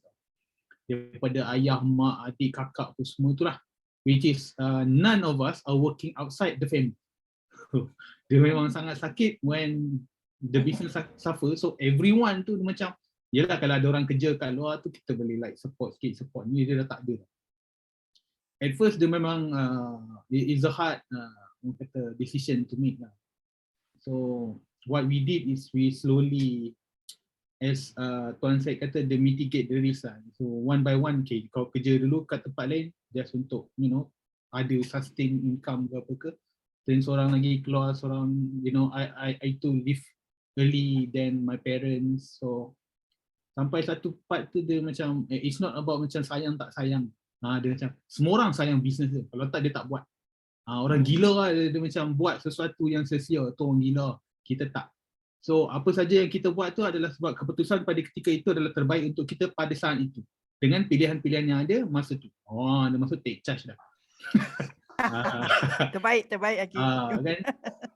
F: Daripada ayah, mak, adik, kakak tu semua itulah. Which is none of us are working outside the family. Dia memang sangat sakit when the business suffer. So everyone tu macam, yelah kalau ada orang kerja kat luar tu kita boleh like support sikit, support. Ni dia dah tak ada. At first dia memang it is a hard decision to make lah. So what we did is we slowly, as Tuan Syed kata, they mitigate the risk lah. So one by one, okay, kau kerja dulu kat tempat lain, just untuk ada sustain income ke apa ke. Then seorang lagi keluar, seorang I to live early than my parents. So sampai satu part tu dia macam it's not about macam sayang tak sayang. Dia macam semua orang sayang bisnes dia. Kalau tak dia tak buat. Orang gila lah dia macam buat sesuatu yang sia-sia, tu orang gila. Kita tak. So apa saja yang kita buat tu adalah sebab keputusan pada ketika itu adalah terbaik untuk kita pada saat itu. Dengan pilihan-pilihan yang ada masa tu. Dia masuk take charge dah.
E: Terbaik Hakim.
F: Kan?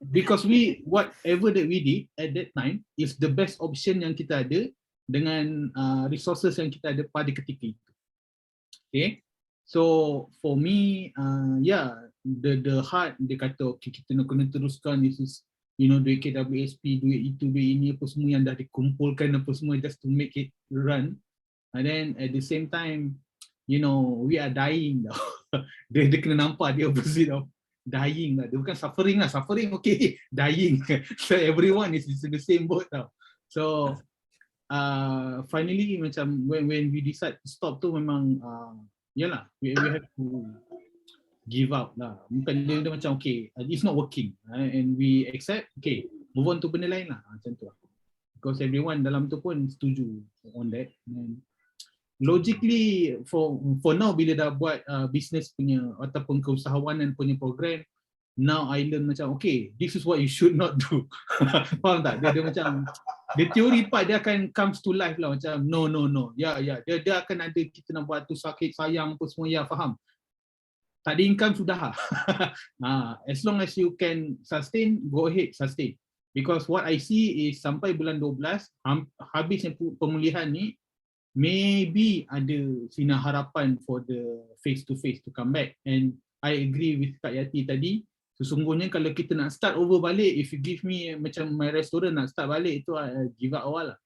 F: Because whatever that we did at that time is the best option yang kita ada dengan resources yang kita ada pada ketika itu. Okay, so for me, the heart dia kata okay, kita nak kena teruskan this, duit KWSP, duit itu, duit ini apa semua yang dah dikumpulkan apa semua just to make it run. And then at the same time, we are dying tau. dia kena nampak dia opposite of dying lah. Dia bukan suffering lah. Suffering okay, dying. So everyone is in the same boat tau. So finally macam when we decide to stop tu memang yalah, we have to give up lah. Bukan dia macam okay, it's not working, and we accept, okay, move on to benda lain lah, macam tu lah. Because everyone dalam tu pun setuju on that. And logically for now bila dah buat business punya ataupun keusahawanan punya program, now I learn macam okay, this is what you should not do. Faham tak? Dia macam the theory part dia akan comes to life lah, macam no. Dia akan ada kita nak buat tu sakit sayang apa semua, ya faham. Tak ada income sudah. As long as you can sustain, go ahead sustain. Because what I see is sampai bulan 12 habisnya pemulihan ni, maybe ada sinar harapan for the face to face to come back. And I agree with Kak Yati tadi, sesungguhnya kalau kita nak start over balik, if you give me macam my restaurant nak start balik, itu I give up awal lah.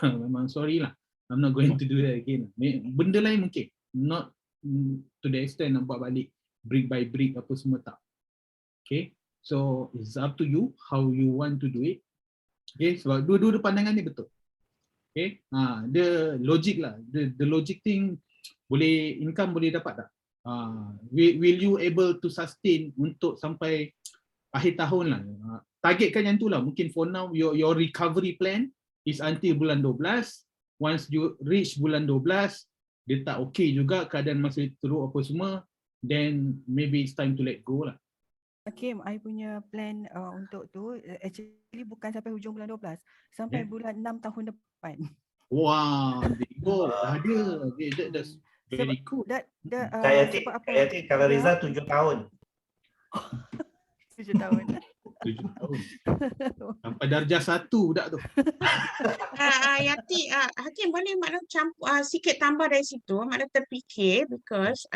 F: Memang sorry lah, I'm not going to do that again. Benda lain mungkin, not to the extent nak buat balik brick by brick apa semua, tak. Okay, so it's up to you how you want to do it. Okay, sebab dua-dua pandangan ni betul. Okay, the logic lah, the logic thing, boleh income boleh dapat tak? Will you able to sustain untuk sampai akhir tahun lah? Targetkan yang tu lah. Mungkin for now your recovery plan is until bulan 12. Once you reach bulan 12, dia tak okay juga, keadaan masih teruk apa semua, then maybe it's time to let go lah.
E: Hakim, I punya plan untuk tu actually bukan sampai hujung bulan 12, sampai bulan 6 tahun depan.
F: Wah, go, dah ada. That's very good.
E: Sebab apa?
A: Kalau Rizal 7 tahun.
E: 7 tahun.
F: 7 tahun. Sampai darjah 1 budak tu.
D: Yati, Hakim boleh makna sikit tambah dari situ, makna terfikir, because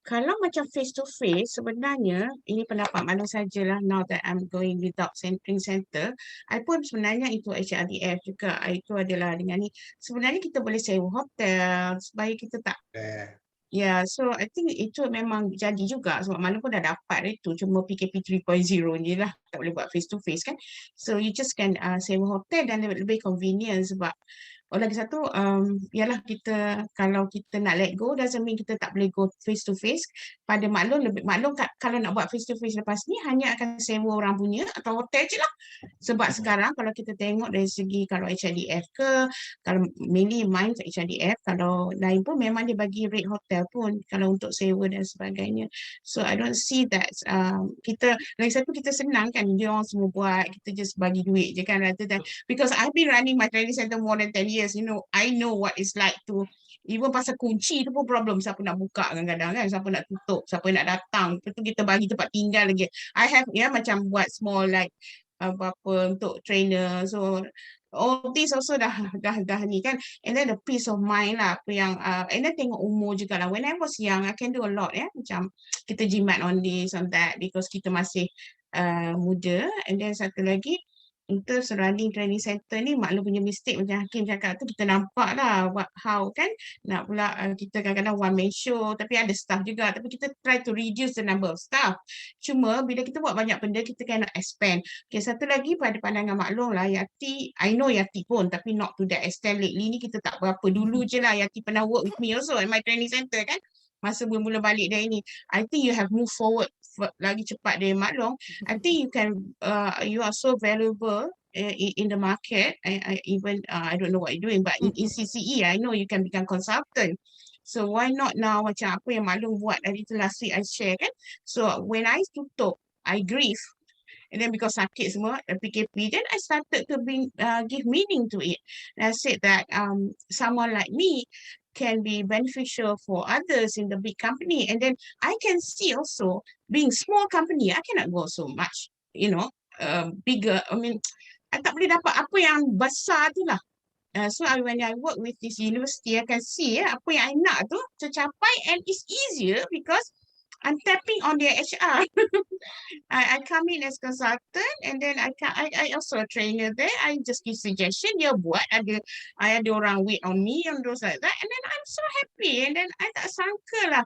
D: kalau macam face to face, sebenarnya ini pendapat mana sajalah, now that I'm going without training center, I pun sebenarnya itu HRDF juga, itu adalah dengan ni, sebenarnya kita boleh sewa hotel supaya kita tak so I think itu memang jadi juga, sebab mana pun dah dapat itu, cuma PKP 3.0 ni lah, tak boleh buat face to face kan. So you just can sewa hotel dan lebih convenient, sebab lagi satu, ialah kita, kalau kita nak let go, doesn't mean kita tak boleh go face to face. Pada maklum kalau nak buat face to face lepas ni, hanya akan sewa orang punya atau hotel je lah. Sebab sekarang kalau kita tengok dari segi kalau HRDF ke, kalau mainly mine ke HRDF, kalau lain pun memang dia bagi rate hotel pun kalau untuk sewa dan sebagainya. So I don't see that kita, lagi satu kita senang kan, dia orang semua buat, kita just bagi duit je kan, rather than, because I've been running my training center more than 10 years, I know what it's like to, even pasal kunci tu pun problem, siapa nak buka kadang-kadang kan, siapa nak tutup, siapa nak datang, lepas tu kita bagi tempat tinggal lagi. I have macam buat small like apa untuk trainer, so all this also dah ni kan, and then the peace of mind lah, apa yang and then tengok umur juga lah. When I was young, I can do a lot macam kita jimat on this on that, because kita masih muda. And then satu lagi, untuk surrounding training center ni, maklum punya mistake macam Hakim cakap tu, kita nampak lah how kan, nak pula kita kadang-kadang one man show, tapi ada staff juga, tapi kita try to reduce the number of staff. Cuma bila kita buat banyak benda, kita cannot expand. Okay, satu lagi pada pandangan maklum lah, Yati, I know Yati pun, tapi not to that extent. Lately ni kita tak berapa, dulu je lah Yati pernah work with me also at my training center kan. masa bermula balik dari ni. I think you have moved forward lagi cepat dari Mak Long. I think you can, you are so valuable in the market. I don't know what you're doing, but in CCE, I know you can become consultant. So why not now, macam apa yang Mak Long buat dari tu last week I share kan. So when I tutup, I grieve. And then because sakit semua, PKP, then I started to give meaning to it. And I said that someone like me can be beneficial for others in the big company. And then I can see also, being small company, I cannot go so much, bigger. I mean, I tak boleh dapat apa yang besar tu lah. So when I work with this university, I can see apa yang I nak tu tercapai, and it's easier because I'm tapping on their HR. I come in as consultant, and then I also a trainer there. I just give suggestion. Dia buat, I ada orang wait on me and those like that, and then I'm so happy. And then I tak sangka lah,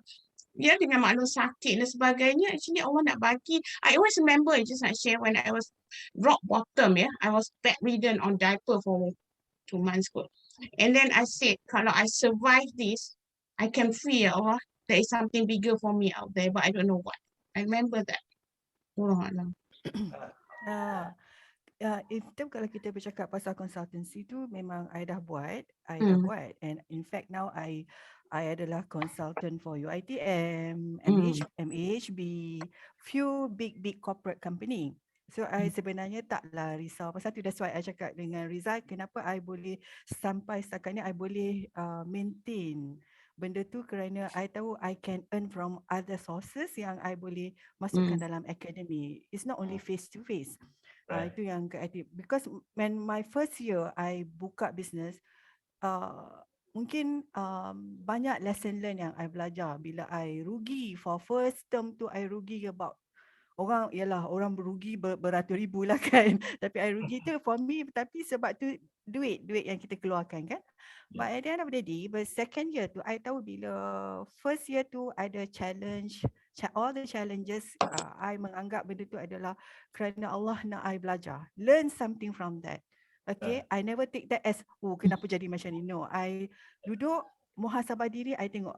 D: dia dengan Mak Long sakit dan sebagainya. Actually Allah nak bagi. I always remember, just nak share, when I was rock bottom, I was bedridden on diaper for 2 months kot. And then I said, kalau I survive this, I can free, ya Allah. There is something bigger for me out there, but I don't know what. I remember that.
E: Itu kalau kita bercakap pasal consultancy tu, memang I dah buat, and in fact now I adalah consultant for UiTM, MHB, few big corporate company. So I sebenarnya taklah risau pasal tu. That's why I cakap dengan Rizal, kenapa I boleh sampai setakat ni I boleh maintain benda tu, kerana I tahu I can earn from other sources yang I boleh masukkan dalam academy. It's not only face to face. Itu yang kreatif. Because when my first year I buka business, mungkin banyak lesson learn yang I belajar. Bila I rugi for first term tu, I rugi about, orang berugi beratus ribu lah kan. Tapi I rugi tu for me, tapi sebab tu duit yang kita keluarkan kan. But at the end of the day, but second year tu, I tahu bila first year tu ada challenge, all the challenges, I menganggap benda tu adalah kerana Allah nak I belajar. Learn something from that. Okay, I never take that as, kenapa jadi macam ni. No, I duduk muhasabah diri, I tengok,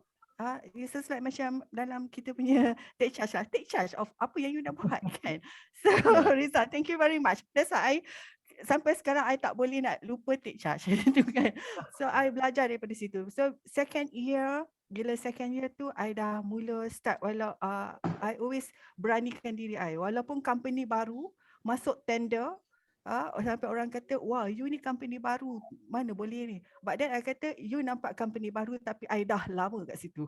E: it's just like macam dalam kita punya take charge of apa yang you nak buat kan. So Rizal, thank you very much. That's why sampai sekarang I tak boleh nak lupa take charge tu kan. So I belajar daripada situ. So second year, bila second year tu I dah mula start, I always beranikan diri I, walaupun company baru masuk tender, sampai orang kata, wah, you ni company baru, mana boleh ni. But then I kata, you nampak company baru tapi I dah lama kat situ.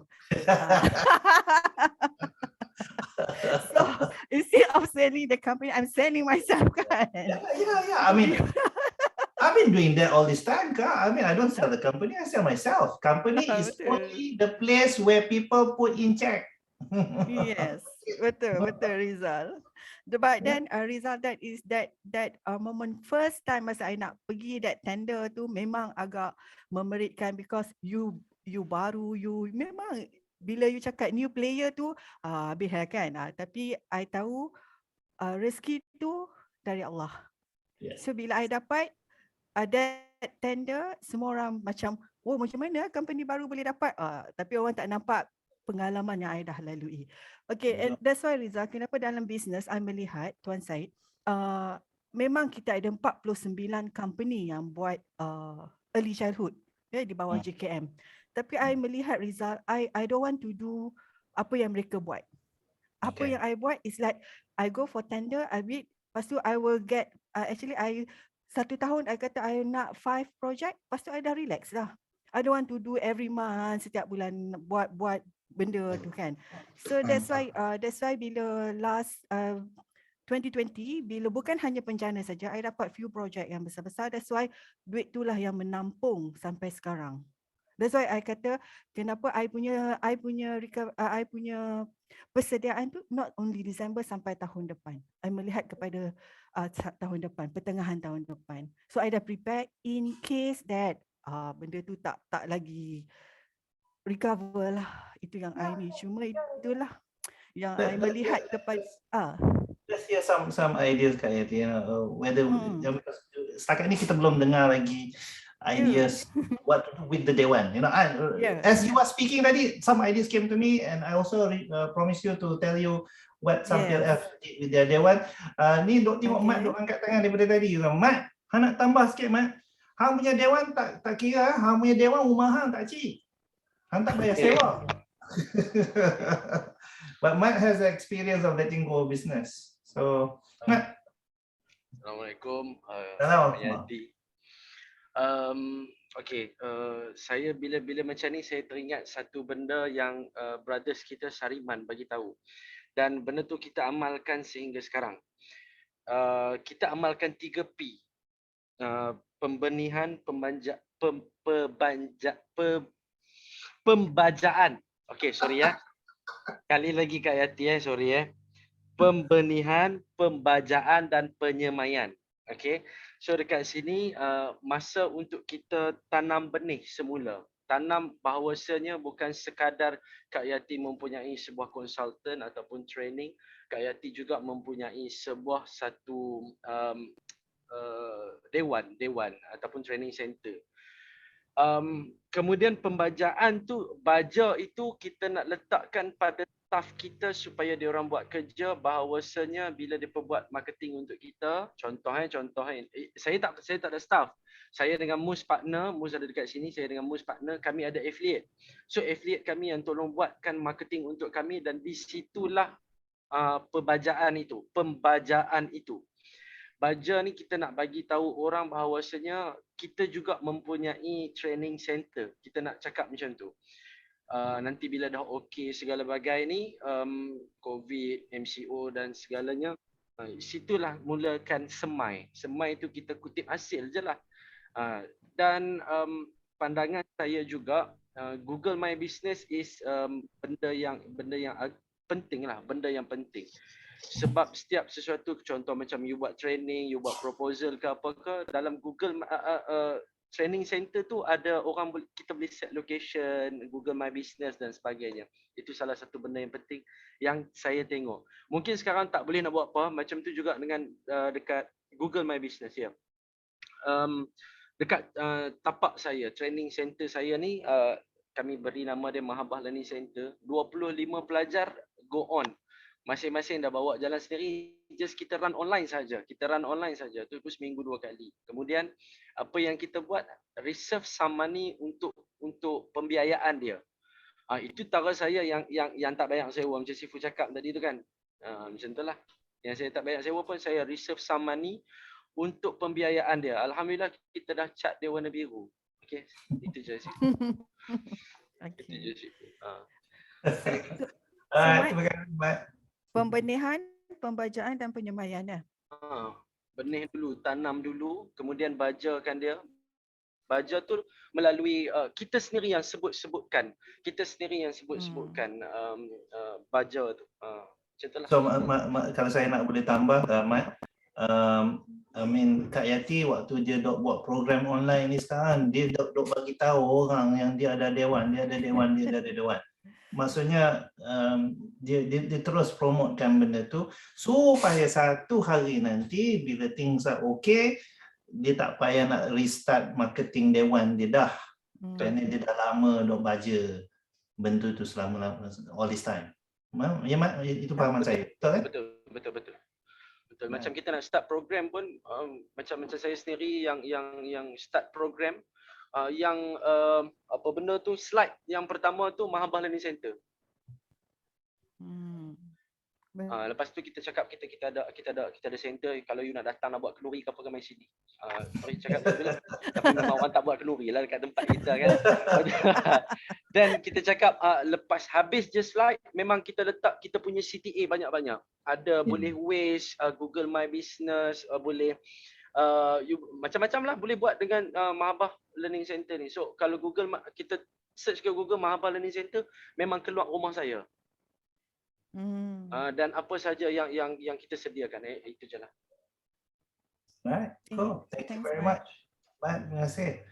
E: So instead of selling the company, I'm selling myself kan.
A: Yeah. I mean, I've been doing that all this time, Kak. I mean, I don't sell the company, I sell myself. Company is only the place where people put in check.
E: Yes, betul Rizal. But then Rizal, that is that moment first time masa I nak pergi that tender tu memang agak memeritkan, because you baru, you memang bila you cakap new player tu habis kan. Tapi I tahu rezeki tu dari Allah. So bila I dapat that tender, semua orang macam, macam mana company baru boleh dapat, tapi orang tak nampak pengalaman yang I dah lalui. Okay, and that's why Rizal, kenapa dalam business I melihat, Tuan Syed, memang kita ada 49 company yang buat early childhood di bawah JKM. Tapi I melihat Rizal, I don't want to do apa yang mereka buat. Apa yang I buat is like, I go for tender, I bid, lepas tu I will get, actually I 1 tahun I kata I nak 5 project, lepas tu I dah relax dah. I don't want to do every month, setiap bulan buat benda tu kan. So that's why bila last 2020, bila bukan hanya bencana saja, I dapat few project yang besar-besar. That's why duit itulah yang menampung sampai sekarang. That's why I kata kenapa I punya persediaan tu not only Disember sampai tahun depan. I melihat kepada tahun depan, pertengahan tahun depan. So I dah prepare in case that benda tu tak lagi recover lah. Itu yang I ni. Cuma itulah yang I melihat kepada
A: Let's hear some ideas, Kak Yati, whether setakat ni kita belum dengar lagi ideas what to do with the Dewan. You know,
E: Yeah.
A: as you are speaking tadi, some ideas came to me, and I also promise you to tell you what some
E: Yes.
A: PLF did with their Dewan. Ni dok tengok Mat
E: Okay.
A: dok angkat tangan daripada tadi. Mat, hang nak tambah sikit Mat. Hang punya Dewan tak kira, hang punya Dewan rumah hang tak cik. Hang tak bayar sewa. But Mat has the experience of letting go of business. So, Mat.
G: Assalamualaikum.
A: Salam.
G: Yadi. Okay, saya bila macam ni saya teringat satu benda yang brothers kita Sariman bagi tahu. Dan benda tu kita amalkan sehingga sekarang. Kita amalkan 3P. Pembenihan, pembajaan. Okay, sorry ya. Kali lagi Kak Yati sorry ya. Pembenihan, pembajaan dan penyemaian. Okay. So dekat sini masa untuk kita tanam benih semula. Tanam bahawasanya bukan sekadar Kak Yati mempunyai sebuah konsultan ataupun training. Kak Yati juga mempunyai sebuah satu dewan ataupun training center. Kemudian pembajaan tu, baja itu kita nak letakkan pada staff kita supaya dia orang buat kerja bahawasanya bila dia buat marketing untuk kita, contoh saya tak ada staff. Saya dengan Mus partner, Mus ada dekat sini, saya dengan Mus partner, kami ada affiliate. So affiliate kami yang tolong buatkan marketing untuk kami dan di situlah pembajaan itu. Baja ni kita nak bagi tahu orang bahawasanya kita juga mempunyai training center. Kita nak cakap macam tu. Nanti bila dah okey segala bagai ni, COVID, MCO dan segalanya, situlah mulakan semai. Semai tu kita kutip hasil je lah. Dan pandangan saya juga, Google My Business is benda yang penting lah, benda yang penting. Sebab setiap sesuatu, contoh macam you buat training, you buat proposal ke apa ke, dalam Google training center tu ada orang, kita boleh set location, Google My Business dan sebagainya. Itu salah satu benda yang penting yang saya tengok. Mungkin sekarang tak boleh nak buat apa, macam tu juga dengan dekat Google My Business ya. Dekat tapak saya, training center saya ni, kami beri nama dia Mahabah Learning Center. 25 pelajar go on. Masing-masing dah bawa jalan sendiri, just kita run online saja. Tu pun seminggu 2 kali. Kemudian apa yang kita buat, reserve some money untuk pembiayaan dia. Itu tara saya yang tak bayar sewa, macam Sifu cakap tadi tu kan. Macam tu lah. Yang saya tak bayar sewa pun saya reserve some money untuk pembiayaan dia. Alhamdulillah kita dah cat dia warna biru. Okey, itu je Sifu.
E: Okay.
G: Itu je Sifu.
A: Terima kasih, Mat.
E: Pembenihan, pembajaan dan penyemaian ya.
G: Benih dulu, tanam dulu, kemudian bajakan dia. Baja tu melalui kita sendiri yang sebutkan. Baja tu. Macam tu lah.
A: So, kalau saya nak boleh tambah, Mat, Kak Yati waktu dia dok buat program online ni sekarang, dia dok bagi tahu orang yang dia ada dewan. Maksudnya dia terus promotekan benda tu supaya satu hari nanti bila things are okay, dia tak payah nak restart marketing dewan dia dah. Kerana dia dah lama dok baja benda tu selama all this time. Ya Mat, itu fahaman saya. Betul kan?
G: Betul. Macam kita nak start program pun macam saya sendiri yang start program. Apa benda tu, slide yang pertama tu Mahabah Learning Center. Lepas tu kita cakap kita ada center, kalau you nak datang nak buat kenduri ke apa ke, mai sini. Sorry cakap tu lah. Tapi memang orang tak buat kenduri lah dekat tempat kita kan. Dan kita cakap lepas habis je slide, memang kita letak kita punya CTA banyak-banyak. Ada boleh Waze, Google My Business, boleh macam-macam lah boleh buat dengan Mahabah Learning Center ni. So kalau kita search ke Google Mahabah Learning Center, memang keluar rumah saya. Dan apa saja yang kita sediakan, itu je lah.
A: Right, cool. Thank you very much. Mat, terima kasih.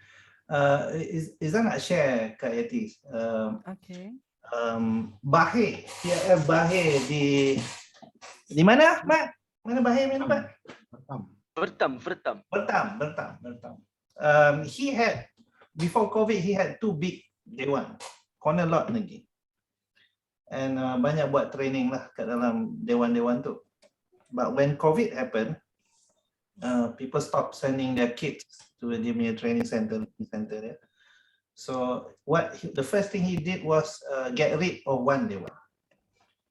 A: Izzan nak share Kak Yati.
E: Okay.
A: Bahir, PLF Bahir di mana Mat? Mana Bahir?
G: Bertam.
A: he had, before COVID, he had 2 big dewan, corner lot lagi. And banyak buat training lah kat dalam dewan-dewan tu. But when COVID happened, people stopped sending their kids to the training center there. So the first thing he did was get rid of one dewan.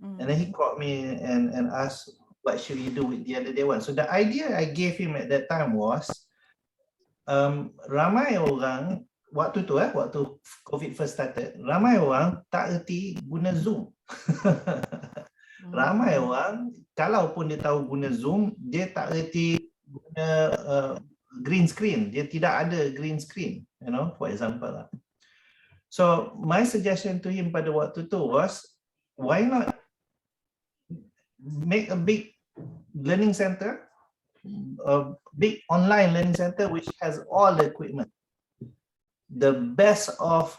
A: And then he called me and asked, what should he do with the other dewan? So the idea I gave him at that time was, ramai orang waktu tu waktu COVID first started, ramai orang tak erti guna Zoom. Ramai orang, kalaupun dia tahu guna Zoom, dia tak erti guna green screen. Dia tidak ada green screen, you know, for example lah. So my suggestion to him pada waktu tu was, why not make a big learning center, a big online learning center which has all the equipment, the best of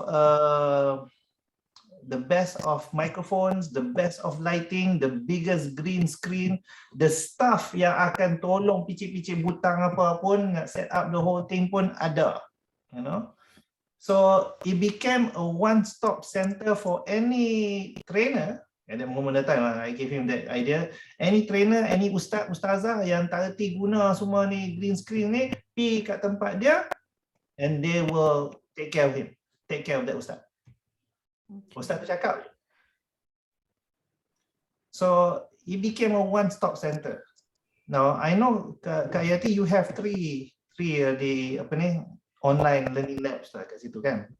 A: microphones, the best of lighting, the biggest green screen, the staff yang akan tolong picit-picit butang apa pun, set up the whole thing pun ada, you know. So it became a one-stop center for any trainer. At that moment of time, I gave him that idea. Any trainer, any ustaz, ustazah yang tak erti guna semua ni green screen ni, pergi kat tempat dia, and they will take care of him, take care of that ustaz. Ustaz tu cakap. So it became a one-stop center. Now I know Kak Yati, you have three the apa ni online learning labs lah kat situ kan?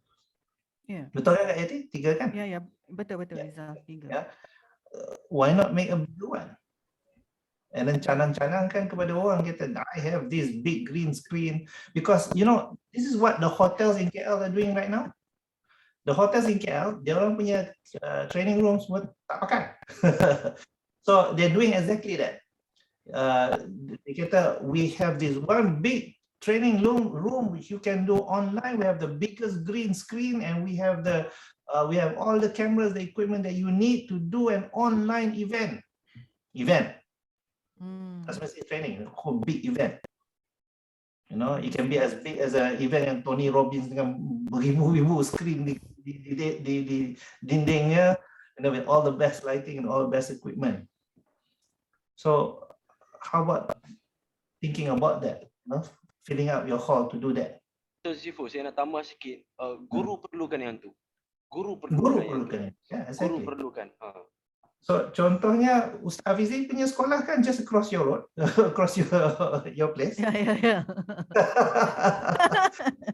E: Yeah.
A: Betul kan Kak Yati? 3 kan?
E: Ya, betul Rizal, 3.
A: Yeah. Why not make a big one? And then canang-canangkan kepada orang, kata, I have this big green screen, because you know this is what the hotels in KL are doing right now. The hotels in KL, dia orang punya training rooms semua tak pakai. So they're doing exactly that. Dia kata, we have this one big training room which you can do online. We have the biggest green screen, and we have all the cameras, the equipment that you need to do an online event. That's what it's training, a whole big event. You know, it can be as big as an event yang Tony Robbins dengan beribu-ribu screen di dindingnya, and then with all the best lighting and all the best equipment. So how about thinking about that? You know, filling up your hall to do that.
G: Zifu, saya nak tambah sikit. Guru perlukan yang tu. Guru
A: Guru
G: perlukan.
A: perlukan. Yeah,
G: Guru
A: exactly.
G: perlukan.
A: So contohnya Ustaz Hafizi punya sekolah kan just across your road, across your place.
E: Ya.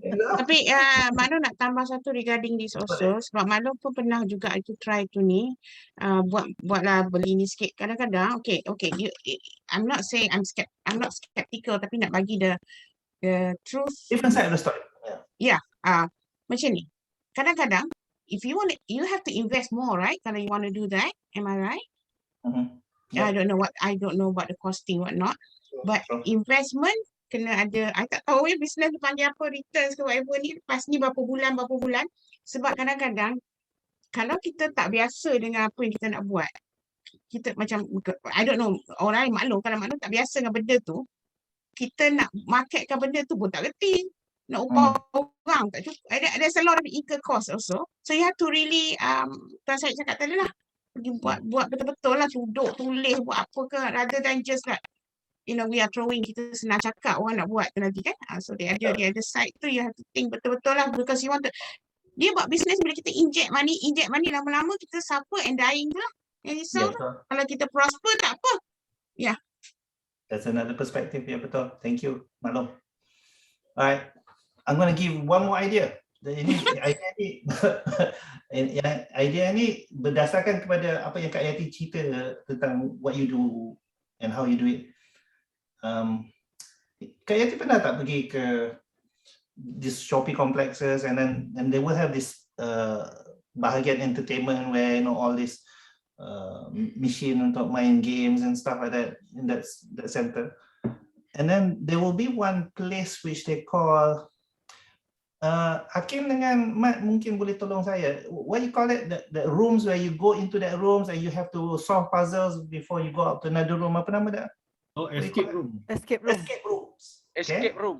A: You know?
D: Tapi Mano nak tambah satu regarding this also, sebab Mano pun pernah juga itu try tu ni, buatlah beli ni sikit. Kadang-kadang okay, I'm not saying I'm not skeptical, tapi nak bagi the truth.
A: Different side of the story. Yeah.
D: Macam ni. Kadang-kadang if you want it, you have to invest more, right? Kalau you want to do that, am I right?
A: Yeah.
D: I don't know about the costing, whatnot. But investment kena ada, I tak tahu business panggil apa, returns ke whatever ni, lepas ni berapa bulan. Sebab kadang-kadang, kalau kita tak biasa dengan apa yang kita nak buat, kita macam, I don't know, orang lain maklum, kalau maklum tak biasa dengan benda tu, kita nak marketkan benda tu pun tak reti. Nak upah orang tak cukup. There's a lot of equal cost also. So you have to really, tuan saya cakap tadi lah, pergi buat betul-betul lah, duduk, tulis, buat apa ke, rather than just like, you know, we are throwing, kita senang cakap, orang nak buat tu nanti kan. So the other side tu, you have to think betul-betul lah, because you want to, dia buat business, bila kita inject money, lama-lama kita suffer and dying tu lah. Yang risau tu. Kalau kita prosper, tak apa. Yeah.
A: That's another perspective. Yeah, betul. Thank you, Maklum. Alright. I'm going to give one more idea. Idea ni berdasarkan kepada apa yang Kak Yati cerita tentang what you do and how you do it. Kak Yati pernah tak pergi ke these shopping complexes, and they will have this bahagian entertainment where, you know, all this machine untuk main games and stuff like that in that center. And then there will be one place which they call, Hakim dengan Mat mungkin boleh tolong saya. What you call it? The rooms where you go into that rooms and you have to solve puzzles before you go up to another room. Apa nama dia?
F: Oh, escape room.
E: Escape room.
A: Escape rooms.
G: Escape room.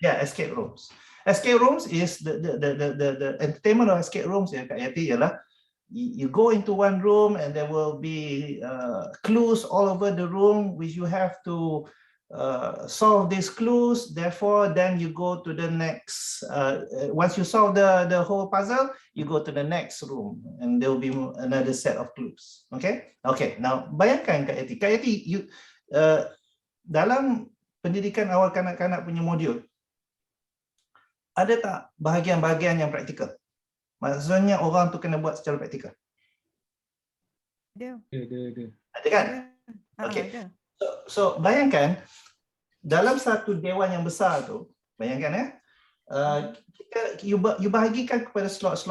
A: Yeah, escape rooms. Escape rooms is the entertainment of escape rooms ya Kak Yati ialah you go into one room and there will be clues all over the room which you have to solve these clues. Therefore, then you go to the next. Once you solve the whole puzzle, you go to the next room and there will be another set of clues. Okay. Okay. Now, bayangkan Kak Yati, you dalam pendidikan awal kanak-kanak punya modul, ada tak bahagian-bahagian yang praktikal? Maksudnya orang tu kena buat secara praktikal.
E: Ada.
A: Ada kan? Okay.
E: Ada.
A: So bayangkan dalam satu dewan yang besar tu, bayangkan you bahagikan kepada slot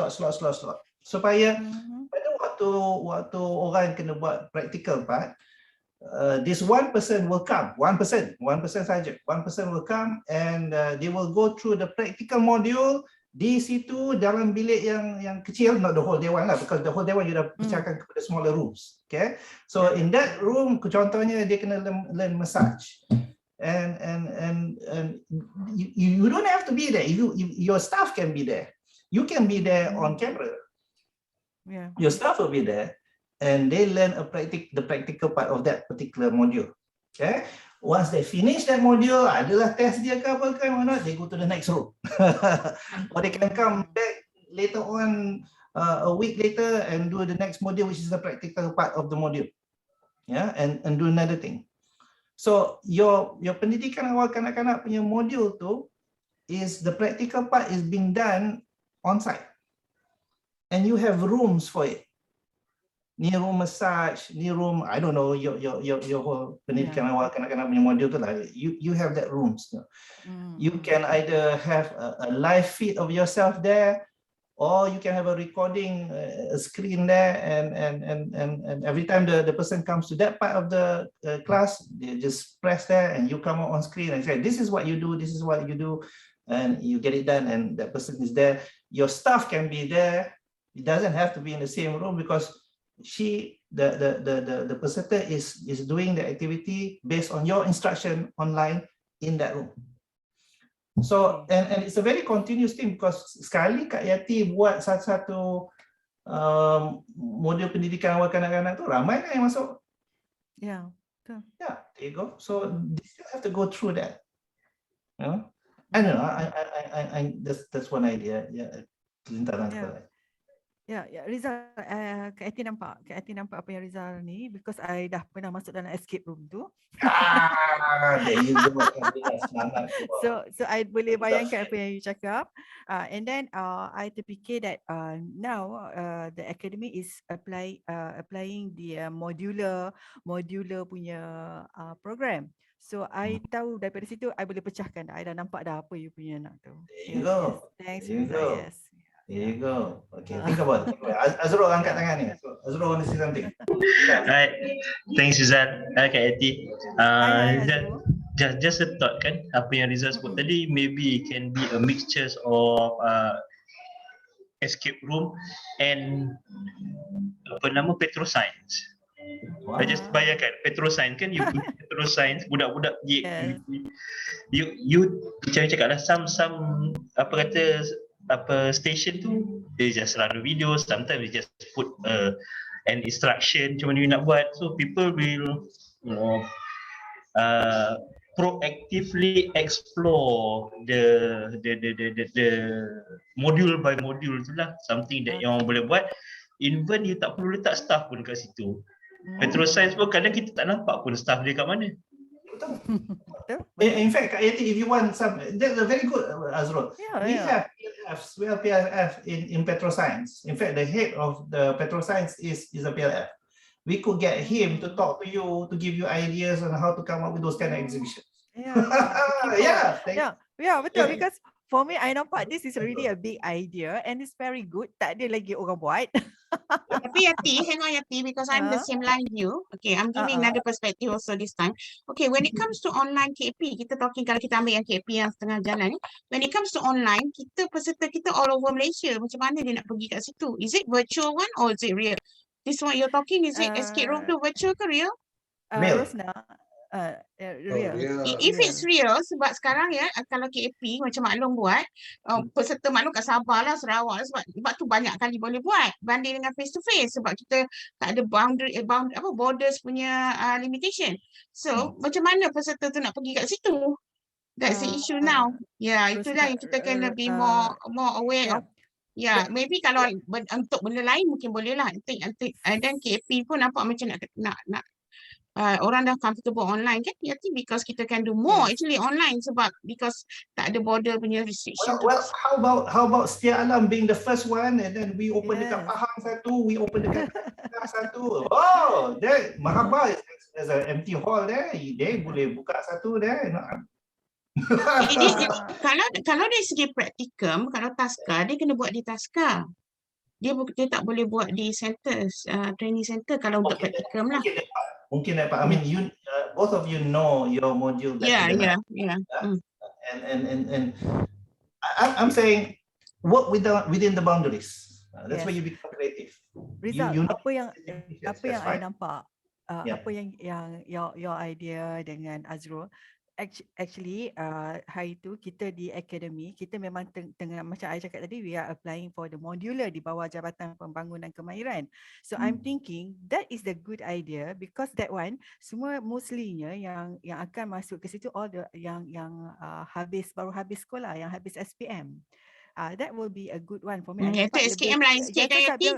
A: supaya pada waktu orang kena buat practical part, this one person will come, one person saja, one person will come and they will go through the practical module di situ dalam bilik yang kecil, not the whole dewan lah, because the whole dewan you dah pecahkan kepada smaller rooms. Okay, so in that room contohnya dia kena learn massage and you don't have to be there. Your staff can be there, you can be there on camera.
E: Yeah.
A: Your staff will be there and they learn the practical part of that particular module. Okay, once they finish that module, adalah test dia ke apa ke mana, they go to the next room. Or they can come back later on a week later and do the next module, which is the practical part of the module. Yeah, and do another thing. So your pendidikan awal kanak-kanak punya module tu is the practical part is being done on site. And you have rooms for it. Ni room massage, ni room, I don't know, your whole pendidikan awal kanak-kanak punya module tu lah. You have that rooms. You can either have a live feed of yourself there, or you can have a recording, a screen there, and every time the person comes to that part of the class, they just press there and you come on screen and say, this is what you do, this is what you do, and you get it done, and that person is there. Your staff can be there. It doesn't have to be in the same room because the peserta is doing the activity based on your instruction online in that room. So and it's a very continuous thing because sekali Kak Yati buat satu modul pendidikan awal kanak-kanak tu, ramai kan yang masuk.
E: Yeah.
A: Yeah, there you go. So they still have to go through that. You know? I don't know. I that's one idea. Yeah, lintaran kepala.
E: Ya, Rizal, Kak Ati nampak apa yang Rizal ni, because I dah pernah masuk dalam escape room tu.
A: There you go.
E: So I boleh bayangkan apa yang you cakap. And then I terfikir that now the academy is applying the modular punya program. So I tahu daripada situ I boleh pecahkan. I dah nampak dah apa you punya nak tu.
A: There you go.
E: Thanks,
A: There you
E: Rizal.
A: go.
E: Yes.
A: There you go. Okay, think about it. Azrul angkat tangan ni. So, Azrul want to say something.
H: Right. Thanks Rizal. Kak Ati.
E: Hai,
H: Rizal, just a thought kan, apa yang Rizal sebut tadi, maybe it can be a mixture of escape room and petroscience. I just bayangkan petroscience kan, you petroscience budak-budak you cakap lah some station tu they just run a video, sometimes they just put an instruction macam mana you nak buat, so people will proactively explore the module by module tu lah, something that yang orang boleh buat, even you tak perlu letak staff pun kat situ. Petroscience pun kadang kita tak nampak pun staff dia kat mana.
A: In fact, Kak Yati, if you want some, that's a very good, Azrul. We have PLF in petroscience. In fact, the head of the petroscience is a PLF. We could get him to talk to you, to give you ideas on how to come up with those kind of exhibitions.
E: Betul. Because for me, I nampak this is really a big idea and it's very good. Tak ada lagi orang buat.
D: Tapi Yati, hang on Yati, because I'm the same line you. Okay, I'm giving another perspective also this time. Okay, when it comes to online KP, kita talking kalau kita ambil yang KP yang setengah jalan ni, when it comes to online, peserta kita all over Malaysia. Macam mana dia nak pergi kat situ? Is it virtual one or is it real? This one you're talking, is it escape room tu virtual ke real?
E: Rosna,
B: Oh,
E: Real.
B: real.
D: If it's real, sebab sekarang ya, kalau KAP macam Maklum buat, peserta Maklum kat Sabah lah, Sarawak lah, sebab tu banyak kali boleh buat banding dengan face to face sebab kita tak ada borders punya limitation. So, macam mana peserta tu nak pergi kat situ? That's the issue now. Ya,
E: terus
D: itulah yang kita kena be more aware of. Ya, maybe kalau untuk benda lain mungkin boleh lah. Dan KAP pun nampak macam nak orang dah comfortable online kan. I think because kita can do more actually online sebab because tak ada border punya restriction tu.
A: Well, how about Setia Alam being the first one, and then we open dekat
E: Yes.
A: Pahang satu, we open dekat Kedah satu. Oh, there Mahabal there's an empty hall there. Dia boleh buka satu there.
D: Kalau dari segi praktikum, kalau taska, dia kena buat di taska. Dia tak boleh buat di centers, training center kalau untuk praktikum lah.
A: Mungkin dapat. I mean, you both of you know your module better than I. And I'm saying work within the boundaries. That's where you become creative.
E: Rizal,
A: You know
E: apa yang
A: that's
E: I
A: fine.
E: nampak, apa yang your idea dengan Azrul, actually hari tu kita di akademi, kita memang tengah macam I cakap tadi, we are applying for the modular di bawah Jabatan Pembangunan Kemahiran. So I'm thinking that is the good idea because that one semua mostlynya yang akan masuk ke situ all the yang baru habis sekolah, yang habis SPM. That will be a good one for me. I
D: Itu
E: nampak
D: SKM lain sikit kan Yati?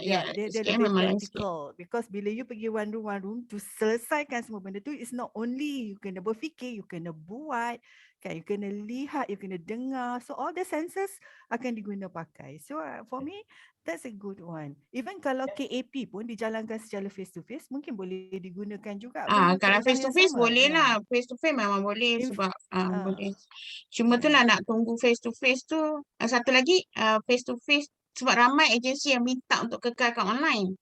E: dia
D: SKM
E: lebih
D: memang lain sikit.
E: practical because bila you pergi one room to selesaikan semua benda tu, it's not only you kena berfikir, you kena buat, kan, you kena lihat, you kena dengar, so all the senses akan diguna pakai. So for me that's a good one. Even kalau KAP pun dijalankan secara face to face, mungkin boleh digunakan juga.
D: Kalau face to face boleh lah, face to face memang boleh sebab boleh. Cuma tu lah nak tunggu face to face tu. Satu lagi face to face sebab ramai agensi yang minta untuk kekalkan online.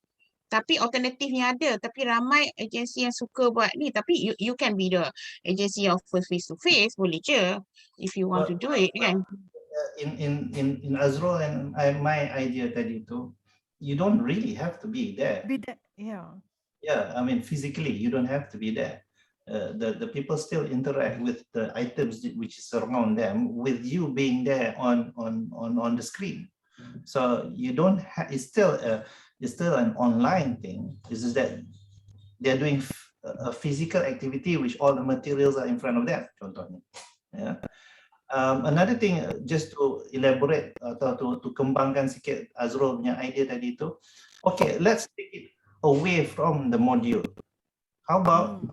D: Tapi alternatifnya ada, tapi ramai agensi yang suka buat ni. Tapi you can be the agency of face to face, boleh je if you want to do it kan.
A: In Azrul and my idea tadi tu, you don't really have to be there. Yeah, I mean physically you don't have to be there. The people still interact with the items which is around them with you being there on the screen. So you don't have. It's still an online thing. It's just that they're doing a physical activity which all the materials are in front of them. Contohnya. Yeah. Another thing, just to elaborate atau to kembangkan sikit Azrul punya idea tadi tu. Okay, let's take it away from the module. How about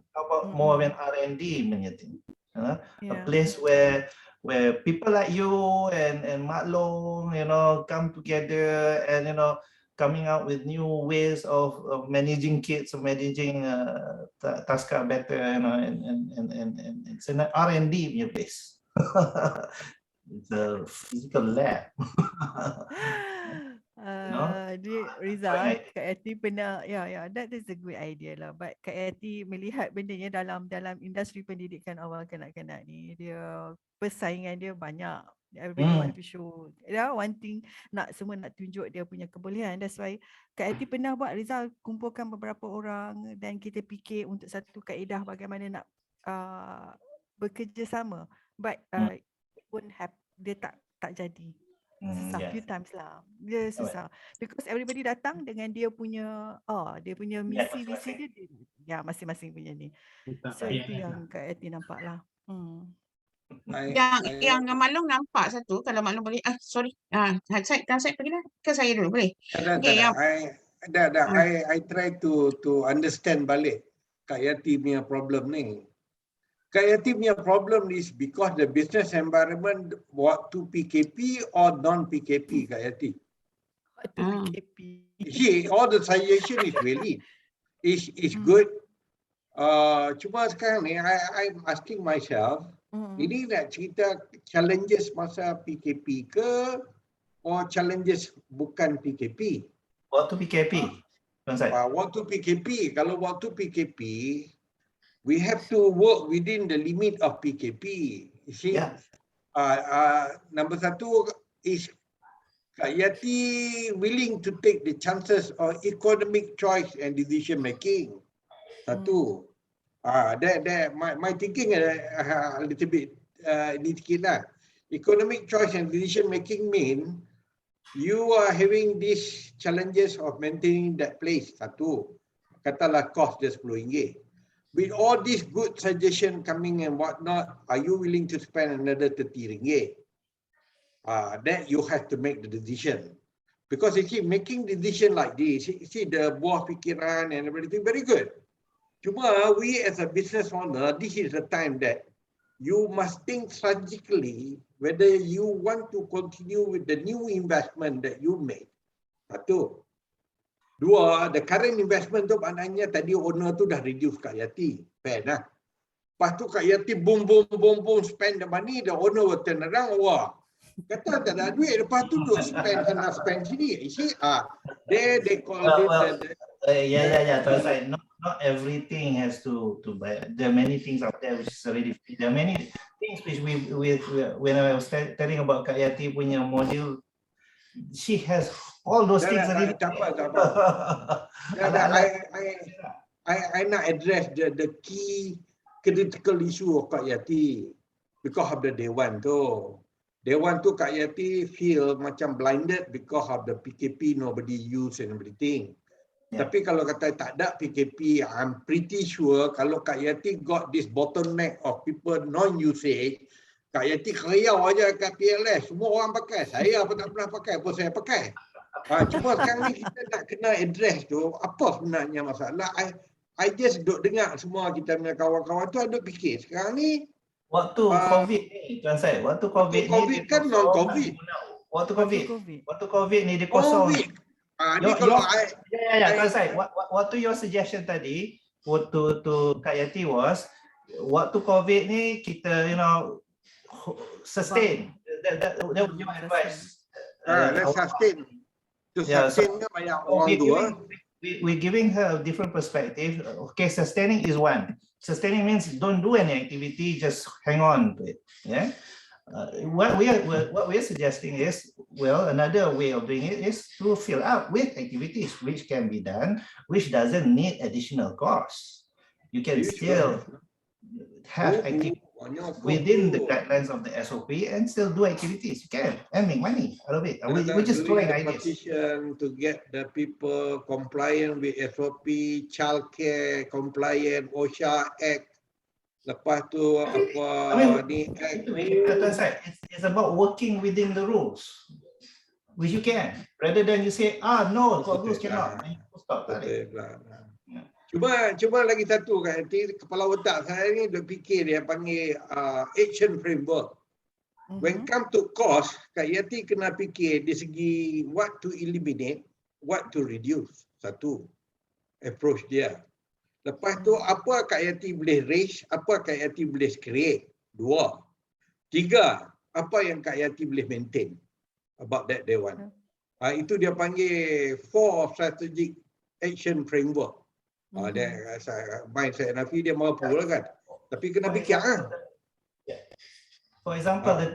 A: more of an R&D punya thing? A place where people like you and Maklum, come together and coming out with new ways of managing kids, of managing taska better, and it's an R&D punya place. It's a physical lab.
E: Rizal, Kak Yati pernah, that is a good idea lah. But Kak Yati melihat bendanya dalam industri pendidikan awal kanak-kanak ni, dia persaingan dia banyak. Everybody want to show, wanting semua nak tunjuk dia punya kebolehan. That's why Kak Yati pernah buat, Rizal kumpulkan beberapa orang dan kita fikir untuk satu kaedah bagaimana nak bekerjasama. But it won't happen, dia tak jadi. Susah few times lah. Dia susah. Because everybody datang dengan dia punya misi dia masing-masing punya ni. So itu yang Kak Yati nampak lah.
D: Yang Maklum nampak satu, kalau Maklum boleh, sorry. Saya pergi lah ke saya dulu boleh?
B: I try to understand balik Kak Yati punya problem ni. Kak Yati punya problem is because the business environment waktu PKP or non-PKP, Kak Yati?
E: Waktu PKP.
B: All the suggestion is valid. Is good. Cuma sekarang ni, I'm asking myself, ini nak cerita challenges masa PKP ke or challenges bukan PKP?
A: Waktu PKP.
B: Waktu PKP, kalau waktu PKP, we have to work within the limit of PKP. You see, number satu is Kak Yati willing to take the chances of economic choice and decision making. Satu. My thinking a little bit ini sikit lah. Economic choice and decision making mean you are having these challenges of maintaining that place. Satu, katalah cost dia RM10. With all these good suggestion coming and whatnot, are you willing to spend another RM30? Then you have to make the decision. Because you see, making decision like this, you see the buah fikiran and everything, very good. Cuma we as a business owner, this is the time that you must think strategically whether you want to continue with the new investment that you made. Satu. Dua, the current investment tu maknanya tadi owner tu dah reduce Kak Yati. Fair lah. Lepas tu Kak Yati boom spend the money, the owner will turn around, wah. Kata tak ada duit, lepas tu duk spend sana spend sini. You see, they call it
A: Yeah. So like not everything has to buy. There are many things out there which is already free. There are many things which we when I was telling about Kak Yati punya module, she has all those things already.
B: Tak apa. I nak address the key critical issue of Kak Yati because of the day one tu. Day one tu Kak Yati feel macam blinded because of the PKP nobody use and everything. Yeah. Tapi kalau kata tak ada PKP, I'm pretty sure kalau Kak Yati got this bottleneck of people non-usage, Kak Yati keriau aja kat PLS, semua orang pakai. Saya apa tak pernah pakai, pun saya pakai. Cuma sekarang ni kita nak kena address tu, apa sebenarnya masalah. I just duk dengar semua kita punya kawan-kawan tu ada fikir. Sekarang ni
A: waktu COVID ni, Tuan Syed, waktu COVID ni
B: kan non-COVID.
A: Waktu COVID ni dia kosong. Tuan Syed, waktu your suggestion tadi to Kak Yati was waktu COVID ni kita sustain. That was your advice.
B: Let's sustain. To sustain banyak orang tua.
A: We're giving her a different perspective. Okay, sustaining is one. Sustaining means don't do any activity, just hang on to it. Yeah. What we are suggesting is, well, another way of doing it is to fill out with activities which can be done, which doesn't need additional costs. You can still have activities within the guidelines of the SOP and still do activities. You can and make money out of it. We're just throwing ideas.
B: To get the people compliant with SOP, childcare compliant, OSHA Act. Lepas tu
A: it's about working within the rules, which you can. Rather than you say, no, rules cannot. Stop.
B: Cuma lagi satu kan, kepala otak saya ni dia fikir dia panggil action framework. When come to cost, Kak Yati kena fikir di segi what to eliminate, what to reduce. Satu, approach dia. Lepas tu apa Kak Yati boleh raise, apa Kak Yati boleh create. Dua. Tiga, apa yang Kak Yati boleh maintain about that day one. Itu dia panggil 4 strategic action framework. Main saya Nafi dia mampu lah kan. Tapi kena fikir
A: For example, the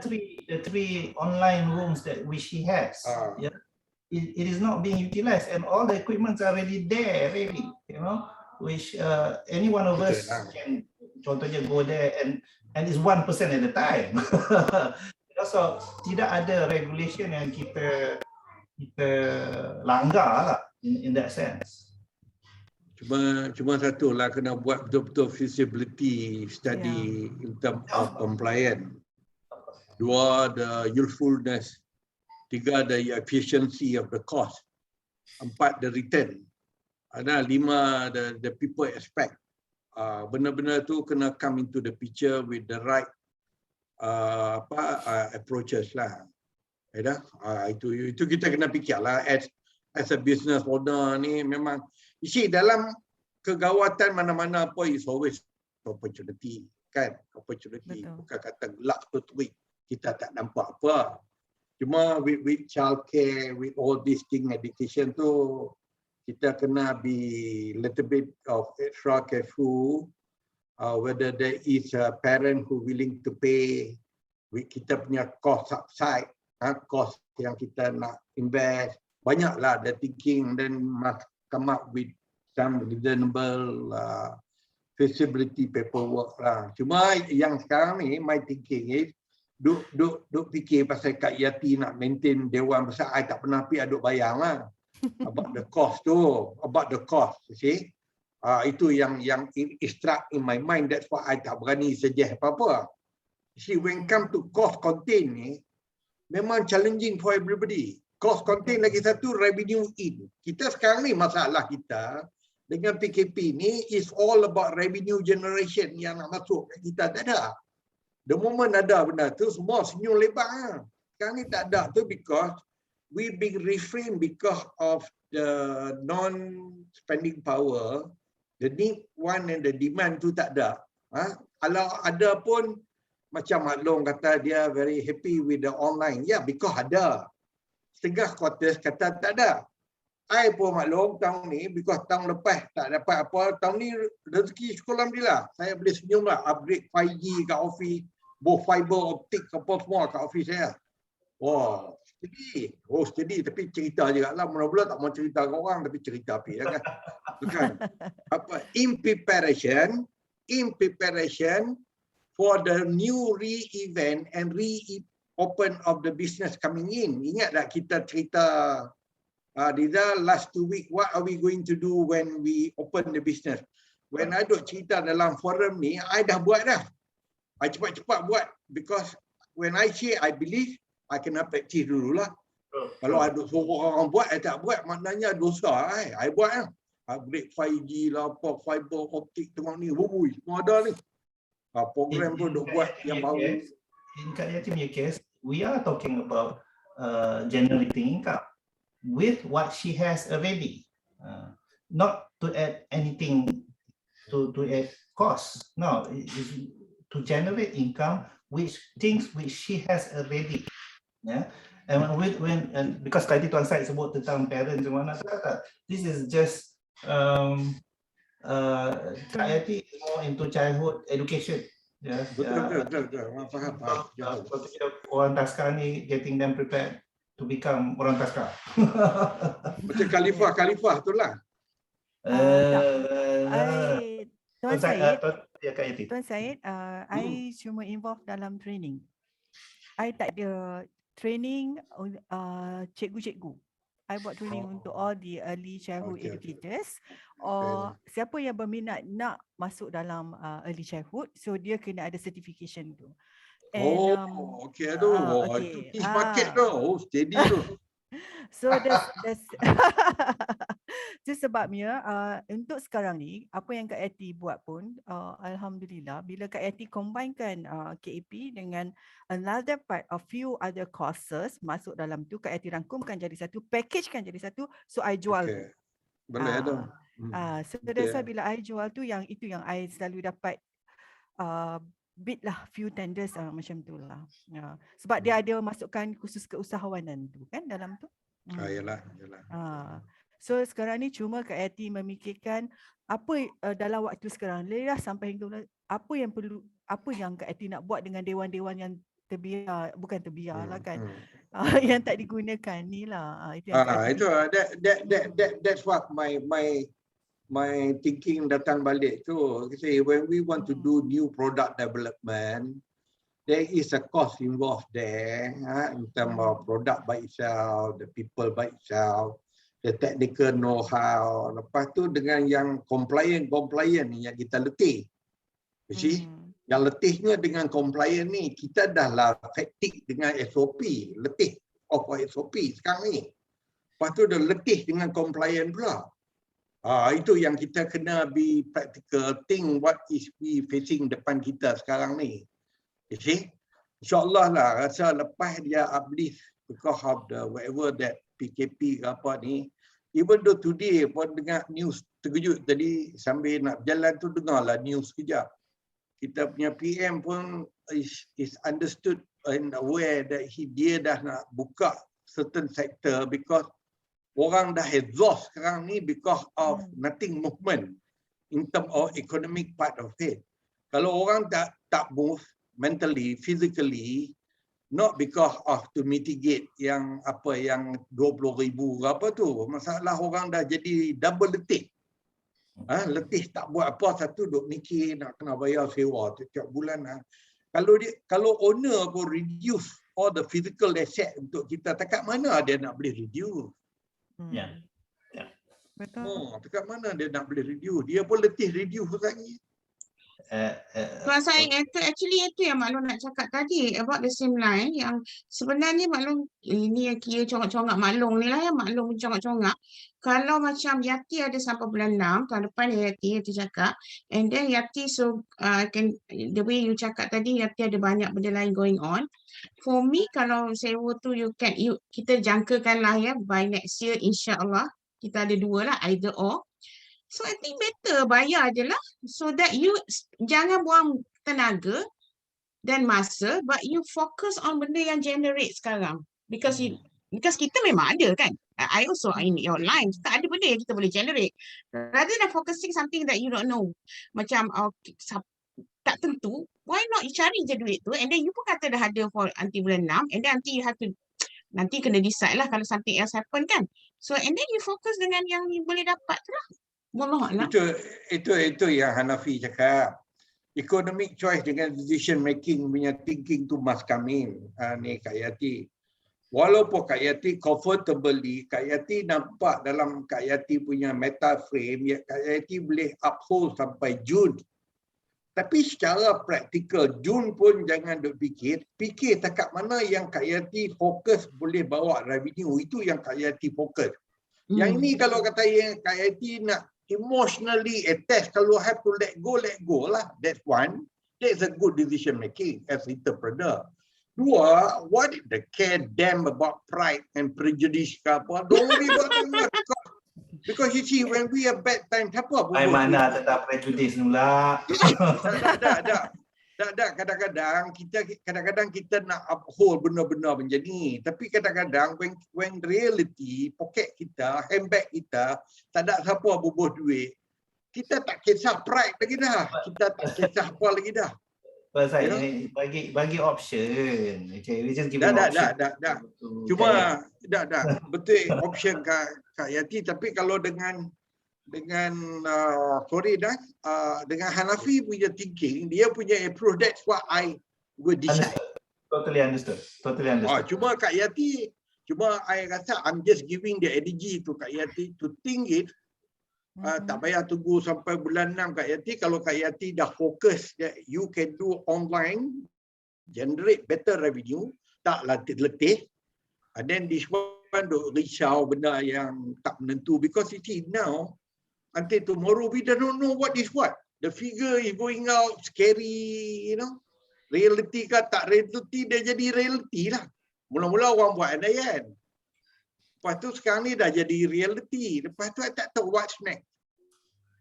A: three online rooms which she has, it is not being utilized, and all the equipments are already there, which any one of us can, contohnya, go there and it's 1% at a time. So tidak ada regulation yang kita langgar lah in that sense.
B: Cuma satu lah, kena buat betul-betul feasibility study in terms of compliance. Dua, the usefulness. Tiga, the efficiency of the cost. Empat, the return. Ada 5, the people expect. Benar-benar tu kena come into the picture with the right approaches lah. Itu kita kena fikir lah as a business owner ni. Memang dalam kegawatan mana-mana apa is always opportunity kan. Opportunity. Betul. Bukan kata gelap tutup kita tak nampak apa. Cuma with childcare, with all this thing, education tu, kita kena be little bit of extra careful whether there is a parent who willing to pay with kita punya cost subside, cost yang kita nak invest. Banyaklah the thinking, then must come up with some reasonable feasibility paperwork lah. Cuma yang sekarang ni my thinking is duk fikir pasal Kak Yati nak maintain Dewan Besar. I tak pernah pergi aduk bayang lah. About the cost tu, you see. Itu yang struck in my mind. That's why I tak berani suggest apa-apa. See, when come to cost contain ni, memang challenging for everybody. Cost contain lagi satu, revenue in. Kita sekarang ni masalah kita dengan PKP ni is all about revenue generation yang nak masuk kat kita. Tak ada. The moment ada benda tu, semua senyum lebar. Sekarang ni tak ada tu because we being refrained because of the non-spending power. The need, one and the demand tu tak ada. Kalau ada pun, macam Mak Long kata dia very happy with the online. Ya, because ada. Setengah quarters kata tak ada. I pun Mak Long tahun ni, because tahun lepas tak dapat apa, tahun ni rezeki sekolah Alhamdulillah. Saya boleh senyum lah, upgrade 5G kat office, both fiber optik apa semua kat office saya. Wah, steady. Oh, steady tapi cerita je lah. Mula-mula tak mau cerita ke orang tapi cerita api ya kan. Bukan. Apa in preparation for the new re-event and re-open of the business coming in. Ingat tak kita cerita Riza last 2 weeks, what are we going to do when we open the business? When I duk cerita dalam forum ni, I dah buat dah. I cepat-cepat buat because when I say I believe, I kena praktis dululah. Kalau ada suruh orang buat, I tak buat, maknanya dosa. I buat lah. Upgrade 5G lah, apa, fiber optik tengok ni, semua ada ni. Program pun duk buat yang baru.
A: In Kak Yati punya case, we are talking about generating income with what she has already. Not to add anything to add cost. No, to generate income which things which she has already. Yeah, and because tadi Tuan Syed sebut tentang parents semua nak kata, this is just Kak Yati is more into childhood education. Yeah,
B: betul. Faham.
A: Orang Taskar ni getting them prepared to become orang Taskar.
B: Macam khalifah tu lah.
E: Tuan Syed,
A: Kak Yati.
E: Tuan Syed, I cuma involved dalam training. I tak ada training cikgu-cikgu. I buat training untuk all the early childhood educators or siapa yang berminat nak masuk dalam early childhood, so dia kena ada certification tu. And,
B: okey tu. Itu niche market tu. Steady tu.
E: So that's itu sebabnya untuk sekarang ni apa yang Kak Yati buat pun alhamdulillah bila Kak Yati combinekan KAP dengan another part of few other courses masuk dalam tu, Kak Yati rangkumkan jadi satu, package kan jadi satu, so I jual tu.
B: Boleh tu.
E: So that's why bila I jual tu, yang itu yang I selalu dapat bid lah few tenders macam tu lah. Sebab dia ada masukkan khusus keusahawanan tu kan dalam tu.
B: Yalah.
E: So sekarang ni cuma Kak Yati memikirkan apa dalam waktu sekarang lelah sampai hingga apa yang perlu, apa yang Kak Yati nak buat dengan dewan-dewan yang terbiar, bukan terbiar lah kan, yang tak digunakan ni lah. Itu
B: that's what my thinking datang balik tu. Say when we want to do new product development, there is a cost involved there in terms of product by itself, the people by itself, the technical know-how. Lepas tu dengan yang compliant yang kita letih. You see? Yang letihnya dengan compliant ni, kita dah lah fatigue dengan SOP, letih of SOP sekarang ni. Lepas tu dah letih dengan compliant pula. Itu yang kita kena be practical, think what is we facing depan kita sekarang ni. You see? InsyaAllah lah, rasa lepas dia uplift because of the whatever that PKP ke apa ni, even though today pun dengar news terkejut tadi sambil nak berjalan tu dengarlah news kejap. Kita punya PM pun is understood and aware that dia dah nak buka certain sector because orang dah exhaust sekarang ni because of nothing movement in terms of economic part of it. Kalau orang tak move mentally, physically, not because of to mitigate yang apa yang 20,000 apa tu. Masalah orang dah jadi double letih. Letih tak buat apa, satu duk mikir nak kena bayar sewa setiap bulan. Kalau owner pun reduce all the physical asset untuk kita, takat mana dia nak boleh reduce?
A: Ya.
E: Betul.
B: Takat mana dia nak boleh reduce? Dia pun letih reduce lagi.
D: Tuan Said, actually itu yang Mak Long nak cakap tadi about the same line, yang sebenarnya Mak Long, ini yang kira congak-congak Mak Long ni lah ya, Mak Long congak-congak. Kalau macam Yati ada sampai bulan 6, tahun depan Yati cakap, and then Yati the way you cakap tadi, Yati ada banyak benda lain going on. For me, kalau sewa tu kita jangkakan lah ya, by next year insya-Allah, kita ada dua lah, either or. So I think better bayar je lah, so that you jangan buang tenaga dan masa, but you focus on benda yang generate sekarang. Because kita memang ada kan. I also in your line, kita ada benda yang kita boleh generate. Rather than focusing something that you don't know. Macam tak tentu, why not you cari je duit tu, and then you pun kata dah ada for until bulan 6, and then nanti you have to, nanti kena decide lah kalau something else happen kan. So and then you focus dengan yang you boleh dapat tu lah.
B: Itu yang Hanafi cakap. Economic choice dengan decision making punya thinking tu must come in. Ni Kak Yati. Walaupun Kak Yati comfortably, Kak Yati nampak dalam Kak Yati punya meta frame, Kak Yati boleh uphold sampai Jun. Tapi secara praktikal, Jun pun jangan duk fikir takat mana yang Kak Yati fokus boleh bawa revenue, itu yang Kak Yati fokus. Yang ini kalau kata yang Kak Yati nak emotionally attached, kalau have to let go lah. That's one. That's a good decision making as entrepreneur. Dua, what the care damn about pride and prejudice ke apa? Don't worry about that. Because you see, when we have bad time, siapa?
A: Ai mana tetap prejudice pula.
B: Tak, kadang-kadang kita nak uphold benda-benda macam ni. Tapi kadang-kadang when reality, poket kita, handbag kita, tak ada siapa bubuh duit, kita tak kisah pride lagi dah. Kita tak kisah apa lagi dah.
A: Pasal bagi option. We just give option.
B: Dah. Cuma betul option Kak Yati, tapi kalau dengan dengan Hanafi punya thinking, dia punya approach, that's what I would decide.
A: Totally understood.
B: Cuma Kak Yati, I rasa I'm just giving the energy to Kak Yati to think it. Tak payah tunggu sampai bulan 6 Kak Yati. Kalau Kak Yati dah fokus that you can do online, generate better revenue, tak letih. And then this one duk risau benda yang tak menentu, because you see now, until tomorrow we don't know what is what. The figure is going out scary, Reality ke tak reality, dia jadi reality lah. Mula-mula orang buat andaian. Lepas tu sekarang ni dah jadi reality. Lepas tu I tak tahu what's next.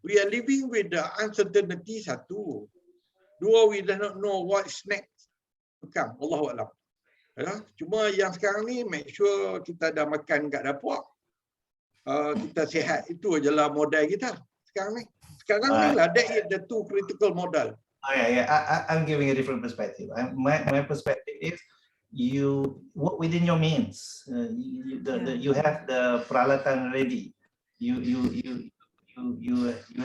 B: We are living with the uncertainty, satu. Dua, we do not know what's next. Bukan, Allahuakbar. Cuma yang sekarang ni, make sure kita dah makan kat dapur. Kita sihat, itu adalah modal kita sekarang ni. Sekarang ni lah, that is the two critical modal.
A: I'm giving a different perspective. My perspective is you work within your means. You have the peralatan ready. You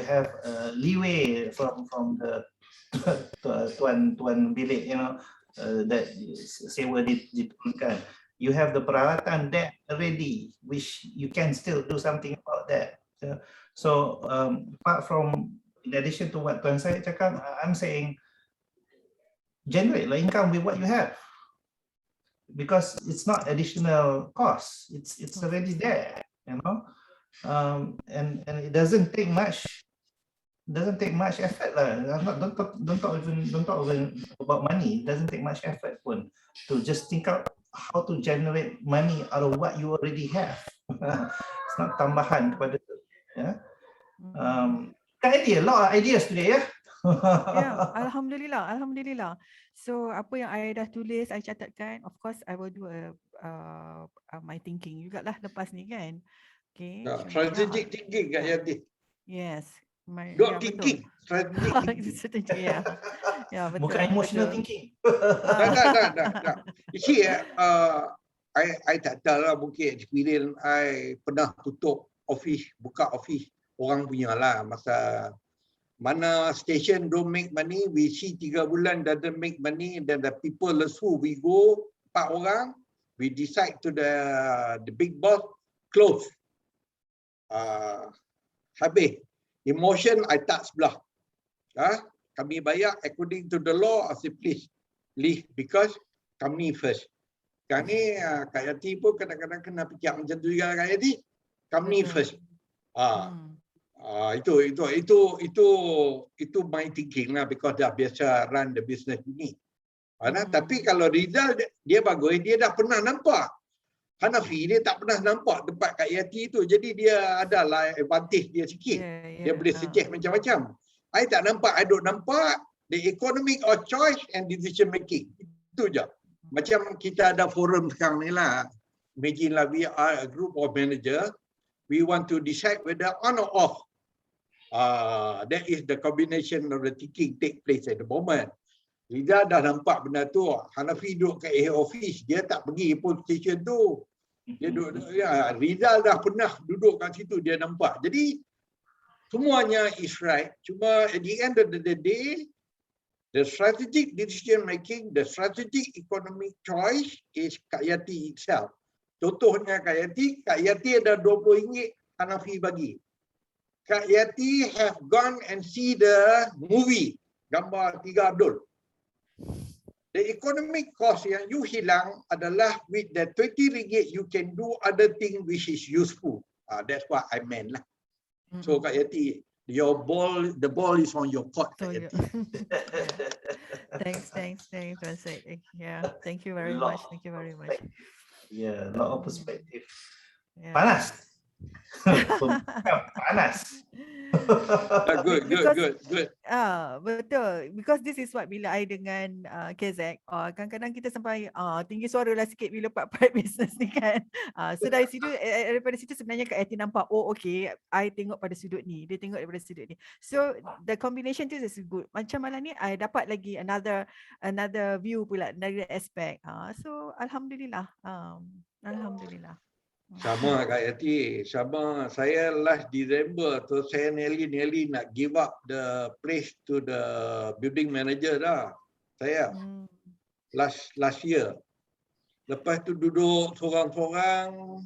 A: have leeway from the tuan bilik, that sewa diturunkan. You have the peralatan that ready, which you can still do something about that. So apart from, in addition to what Tuan Syed cakap, I'm saying generate income with what you have, because it's not additional cost. It's already there, and it doesn't take much. Effort lah. Don't talk even about money. It doesn't take much effort pun to just think out how to generate money out of what you already have. It's not tambahan kepada tu. A lot of ideas today,
E: Alhamdulillah. So apa yang I dah tulis, I catatkan. Of course, I will do my thinking jugalah lepas ni kan. Okay.
B: Strategic thinking Kak Yati.
E: Yes.
B: Not thinking.
E: Strategic. Ya, betul.
A: Bukan emotional thinking.
B: Tak. You see, I tak tahu lah, mungkin experience I pernah tutup office, buka office orang punya lah masa mana station don't make money, we see 3 bulan doesn't make money, then the people lesu, we go 4 orang, we decide to the big boss, close. Habis. Emotion, I tak sebelah. Kami bayar according to the law, I say please, leave because kami first. Sekarang ni Kak Yati pun kadang-kadang kena fikir macam tu juga Kak Yati. Kami first. Itu my thinking lah because dah biasa run the business ni. Tapi kalau Rizal dia bagus, dia dah pernah nampak. Hanafi dia tak pernah nampak tempat Kak Yati tu. Jadi dia adalah advantage dia sikit. Dia boleh suggest macam-macam. I tak nampak, I don't nampak the economic of choice and decision making. Itu je. Macam kita ada forum sekarang ni lah. Imagine lah we are a group of manager. We want to decide whether on or off. That is the combination of the thinking take place at the moment. Rizal dah nampak benda tu. Hanafi duduk kat head office. Dia tak pergi pun station tu. Dia duduk, Rizal dah pernah duduk kat situ. Dia nampak. Jadi semuanya is right. Cuma at the end of the day, the strategic decision making, the strategic economic choice is Kak Yati itself. Contohnya Kak Yati ada RM20 Hanafi bagi. Kak Yati have gone and see the movie, gambar Tiga Abdul. The economic cost yang you hilang adalah with the RM20 you can do other thing which is useful. That's what I meant lah. So Kak Yati, the ball is on your court.
E: So,
B: Kak Yati.
E: thanks, Rasid. Yeah, thank you very much.
A: Yeah, lot of perspective.
E: Yeah.
A: Panas. Panas.
B: Good.
E: Betul. Because this is what bila I dengan KZ, kadang-kadang kita sampai tinggi suara lah sikit bila part business ni kan. So dari situ, daripada situ sebenarnya Kak Yati nampak, oh okay, I tengok pada sudut ni, dia tengok daripada sudut ni. So the combination tu is good. Macam malam ni, I dapat lagi another view pula dari aspek. So Alhamdulillah. Alhamdulillah.
B: Sama Kak Yati, sama. Saya last December tu saya nearly nak give up the place to the building manager dah. Saya last year. Lepas tu duduk seorang-seorang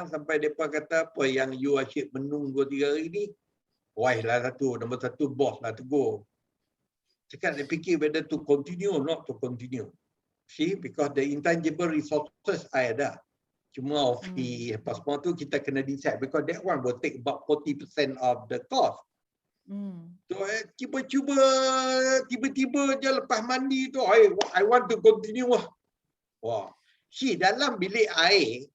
B: sampai depa kata apa yang you asyik menung 2-3 hari ni. Why lah nombor satu bos lah tegur. Cakap dia fikir whether to continue or not to continue. See, because the intangible resources I ada. Cuma fee, apa semua tu kita kena decide because that one will take about 40% of the cost. So tiba-tiba je lepas mandi tu, I want to continue lah. Wah, si dalam bilik air,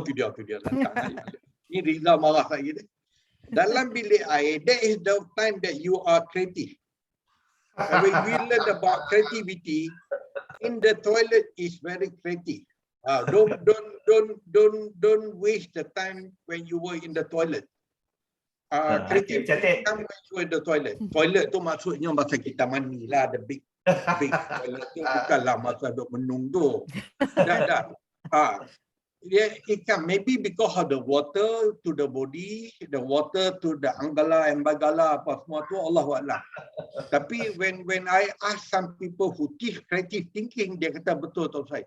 B: tu dia lantak. Ni Rizal marah lagi dia. Dalam bilik air, that is the time that you are creative. When we learn about creativity, in the toilet is very creative. Don't waste the time when you were in the toilet. Creative time when you were in the toilet. Toilet tu maksudnya masa kita mandi lah, the big toilet tu bukanlah masa duk menung tu. Dah. It can maybe because of the water to the body, the water to the anggala and bagala apa semua tu Allahu A'lam. Tapi when I ask some people who teach creative thinking, dia kata betul tu saya.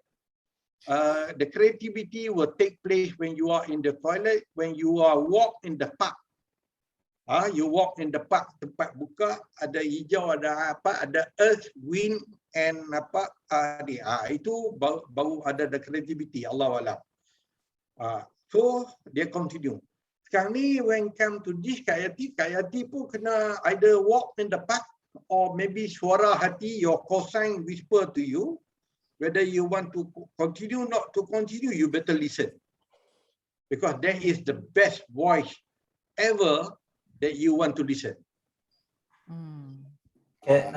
B: The creativity will take place when you are in the toilet, when you are walk in the park. You walk in the park, tempat buka, ada hijau, ada apa, ada earth, wind and apa itu baru ada the creativity, Allahu A'lam. So dia continue. Sekarang ni when come to this Kak Yati pun kena either walk in the park or maybe suara hati, your cosine whisper to you whether you want to continue not to continue, you better listen. Because that is the best voice ever that you want to listen.
A: Okay,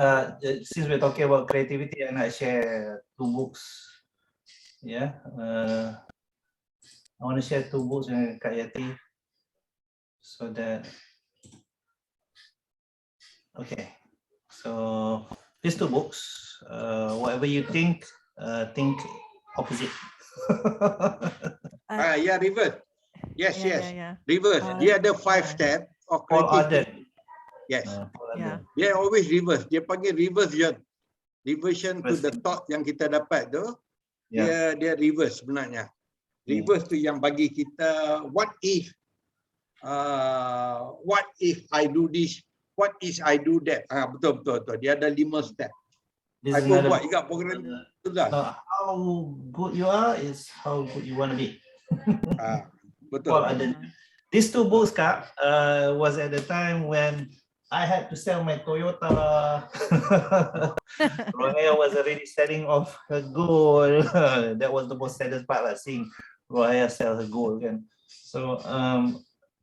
A: since we're talking about creativity, I nak share 2 books. Yeah. I want to share 2 books dengan Kak Yati so that so these 2 books, whatever you think opposite.
B: Yeah, Rivet. Yes,
E: Yeah,
B: yes.
E: yeah, yeah.
B: Reverse. Dia ada 5
E: yeah.
B: step of
A: All
B: creative.
A: ordered.
B: Yes.
A: All
E: Yeah.
A: ordered.
B: Dia always reverse. Dia panggil reversion. Reversion to the
A: Reversing.
B: thought yang kita dapat tu,
A: Yeah.
B: dia reverse sebenarnya. Reverse tu yang bagi kita what if I do this, what if I do that. Betul. Dia ada 5 step.
A: This
B: I
A: is
B: pun
A: another
B: buat juga program tu dah.
A: how good you are is how good you want to be.
B: Betul.
A: All ordered. These two books, Kak, was at the time when I had to sell my Toyota. Rohaya was already selling off her gold. That was the most saddest part, like seeing Rohaya sell her gold. Kan? So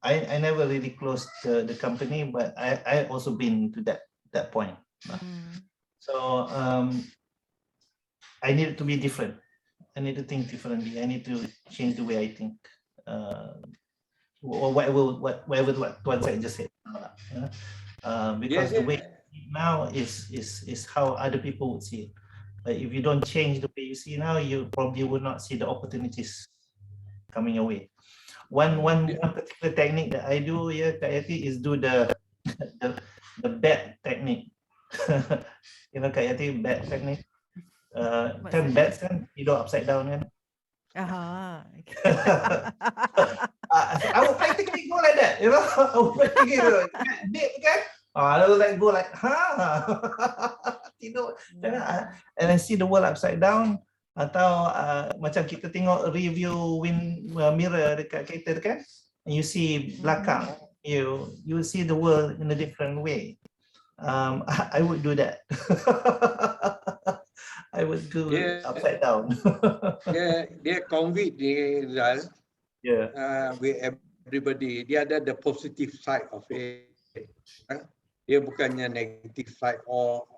A: I never really closed the company, but I also been to that point. So I needed to be different. I need to think differently. I need to change the way I think. Or whatever what I just said. Because the way now is how other people would see it. But if you don't change the way you see now, you probably would not see the opportunities coming your way. One particular technique that I do here, Kak Yati, is do the bat technique. You know, Kak Yati, bat technique. Kan bats kan tidur upside down kan. I would practically go like that, you know. I would practically go like that. I would like go like, tidur. And I see the world upside down. Atau macam kita tengok review mirror dekat kereta kan, and you see belakang, you see the world in a different way. I would do that. I would go upside down.
B: Dia convey dia Rizal. With everybody. Dia ada the positive side of it. Dia bukannya negative side all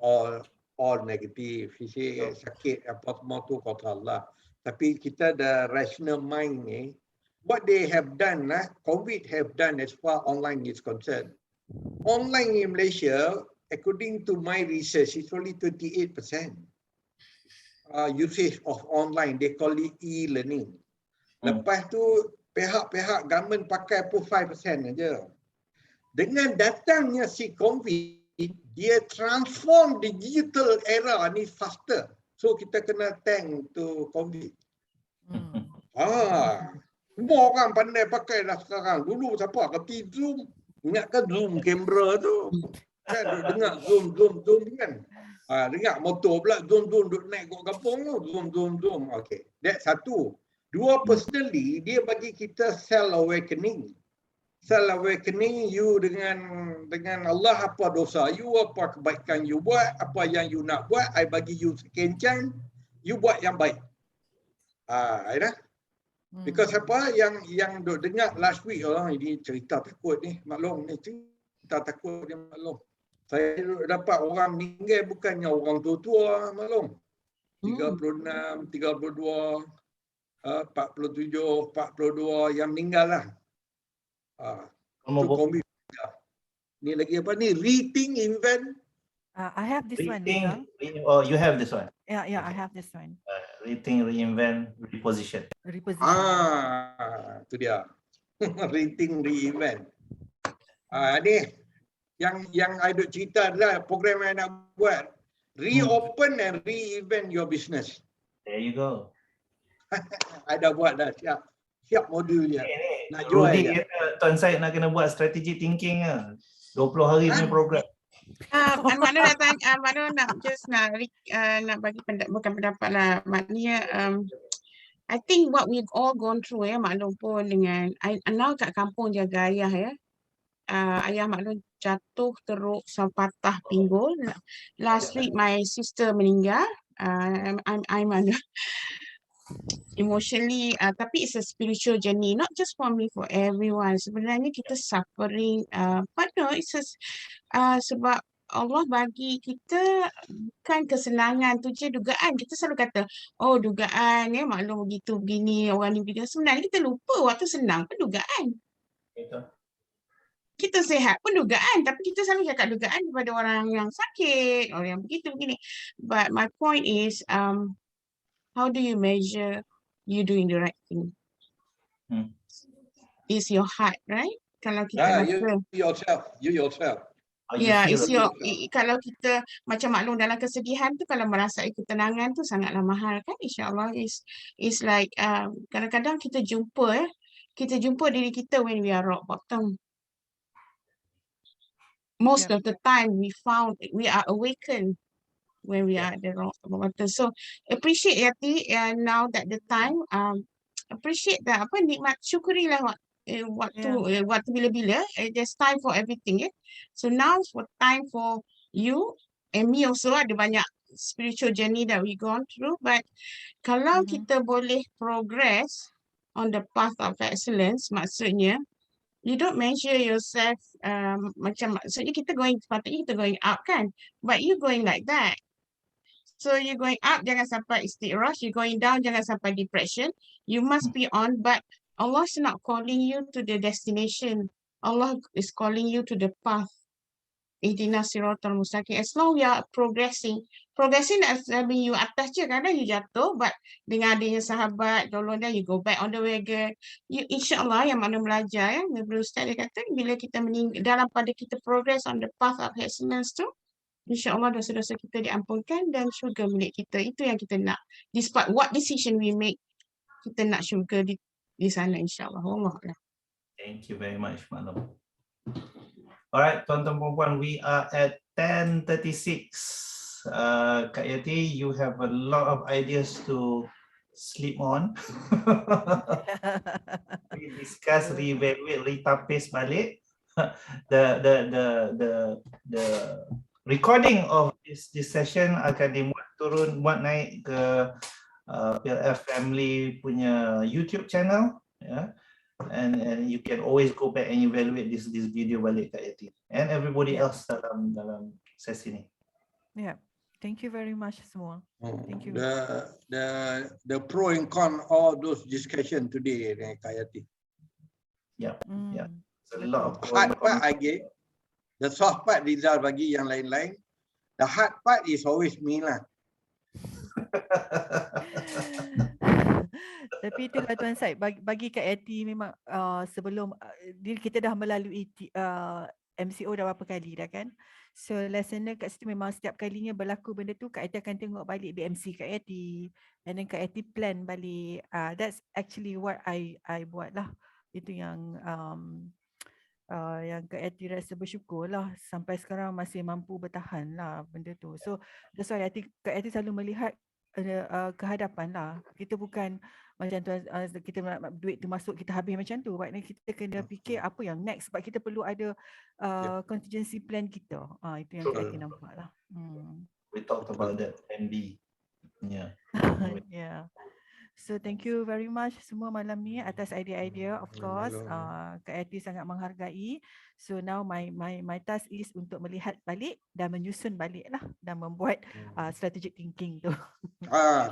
B: negative. Sisi sakit apa semua tu kata Allah. Tapi kita ada rational mind ni. What they have done, COVID have done as far online is concerned. Online in Malaysia, according to my research, it's only 28%. Usage of online, they call it e-learning. Lepas tu pihak-pihak government pakai pun 5% aja. Dengan datangnya si COVID, dia transform digital era ni faster. So kita kena thank to COVID. Semua orang pandai pakai dah sekarang. Dulu siapa kerti Zoom? Ingatkan Zoom kamera tu. Kan dengar Zoom kan. Dengar motor pula Zoom duk naik kat kampung tu. Zoom. Okay. That's satu. Dua, personally, dia bagi kita self-awakening. Self-awakening, you dengan Allah, apa dosa you, apa kebaikan you buat, apa yang you nak buat, I bagi you second chance, you buat yang baik. Because apa yang duk dengar last week, ini cerita takut ni, maklum ni cerita takut ni maklum. Saya dapat orang meninggal bukannya orang tua-tua maklum. 36, 32, 47, 42 yang meninggal lah. Ni lagi apa ni? Rethink invent.
E: I have this one.
A: Oh, you have this one.
E: Yeah, I have this one.
A: Rethink, reinvent, reposition.
B: Itu dia. Rethink, reinvent. Ni yang I duk cerita adalah program yang nak buat. Reopen and reinvent your business.
A: There you go.
B: I dah buat dah, siap modul dia. Nak jual dia.
A: Tuan Syed nak kena buat strategic thinking 20 hari punya program.
D: Mana nak bagi bukan pendapat lah. Maknanya I think what we've all gone through maklum pun dengan now kat kampung jaga ayah ayah maklum jatuh teruk sampai patah pinggul. Last week my sister meninggal. I'm emotionally tapi it's a spiritual journey, not just for me, for everyone. Sebenarnya kita suffering but no, it's just sebab Allah bagi kita bukan kesenangan tu je, dugaan. Kita selalu kata dugaan maklum begitu begini, orang ni begini. Sebenarnya kita lupa waktu senang pun dugaan. Kita sihat pun dugaan, tapi kita selalu cakap dugaan kepada orang yang sakit, orang yang begitu begini. But my point is how do you measure you doing the right thing? is your heart, right? Kalau kita rasa
B: You yourself.
A: How you
D: ya,
A: feel
D: it's
A: about
D: your, kalau kita macam maklum dalam kesedihan tu, kalau merasai ketenangan tu sangatlah mahal kan, insyaAllah. Is like kadang-kadang kita jumpa diri kita when we are rock bottom. Most
E: Yep.
D: of the time we are awakened when we are at the rock bottom. So appreciate Yati, now that the time, appreciate that nikmat, syukurilah waktu bila-bila, there's time for everything. So now for time for you and me also, ada banyak spiritual journey that we gone through, but kalau kita boleh progress on the path of excellence, maksudnya you don't measure yourself maksudnya sepatutnya kita going up kan, but you going like that. So you're going up, jangan sampai istiqrah. You're going down, jangan sampai depression. You must be on, but Allah is not calling you to the destination. Allah is calling you to the path. Ihdinas siratal mustaqim. As long we are progressing doesn't mean you atas je, kadang you jatuh, but dengan adanya sahabat, tolong dia, you go back on the wagon. You, insyaAllah, yang mana belajar, Nabi Ustaz dia kata, bila kita dalam pada kita progress on the path of excellence tu, InsyaAllah dosa-dosa kita diampunkan dan syurga milik kita. Itu yang kita nak. Despite what decision we make, kita nak syurga di sana insyaAllah. Allah.
A: Thank you very much, Malam. Alright, tuan-tuan perempuan, we are at 10:36. Kak Yati, you have a lot of ideas to sleep on. We discuss, reevaluate, retapis balik. The recording of this session akan muat naik ke PLF Family punya YouTube channel, and you can always go back and evaluate this video balik, Kak Yati, and everybody else dalam sesi ni.
E: Yeah, thank you very much semua. Thank you.
B: The pro and con all those discussion today, Kak Yati.
A: Yeah. So a lot of
B: hard part I get. The soft part Rizal bagi yang lain-lain. The hard part is always me lah.
E: Tapi itulah Tuan Syed, bagi Kak Yati memang sebelum kita dah melalui MCO dah berapa kali dah kan. So lesson kat situ memang setiap kalinya berlaku benda tu Kak Yati akan tengok balik BMC Kak Yati, and then Kak Yati plan balik. That's actually what I buat lah. Itu yang yang Kak Yati rasa bersyukur lah sampai sekarang masih mampu bertahan lah benda tu. So that's why Kak Yati selalu melihat ke hadapan lah. Kita bukan macam tu, kita duit tu masuk kita habis macam tu. Maknanya kita kena fikir apa yang next, sebab kita perlu ada contingency plan kita. Itu yang Kak Yati nampak lah.
A: We talked about that MB. Yeah.
E: Yeah. So thank you very much semua malam ni atas idea-idea, of course. Kak Yati sangat menghargai. So now my task is untuk melihat balik dan menyusun balik lah dan membuat strategic thinking tu.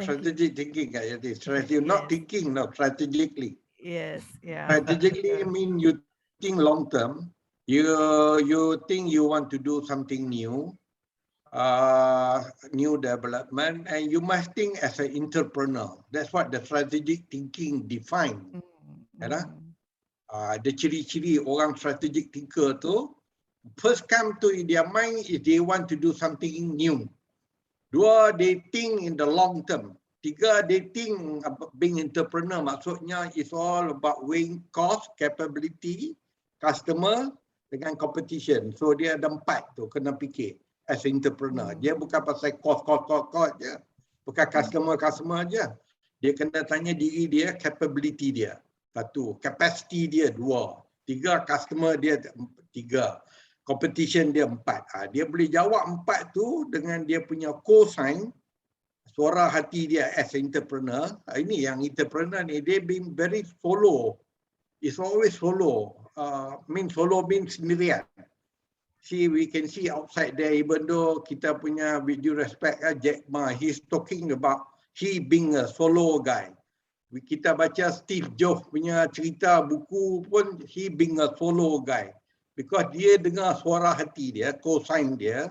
B: Strategic thinking, Kak Yati. Strategic, not thinking, no, strategically.
E: Yes, yeah.
B: Strategically mean you think long term. You think you want to do something new. New development, and you must think as an entrepreneur. That's what the strategic thinking define. The ciri-ciri orang strategic thinker tu, first come to their mind is they want to do something new. Dua, they think in the long term. Tiga, they think about being entrepreneur. Maksudnya it's all about weighing cost, capability, customer dengan competition. So dia ada empat tu kena fikir. As entrepreneur, dia bukan pasal cost je, bukan customer je. Dia kena tanya diri dia, capability dia. Satu, capacity dia dua, tiga, customer dia tiga, competition dia empat. Dia boleh jawab empat tu dengan dia punya cosign, suara hati dia as entrepreneur. Ini yang entrepreneur ni, dia been very solo. It's always solo. Solo means sendirian. See, we can see outside there, even though kita punya, with due respect, Jack Ma, he's talking about he being a solo guy. Kita baca Steve Jobs punya cerita buku pun, he being a solo guy. Because dia dengar suara hati dia, co-sign dia,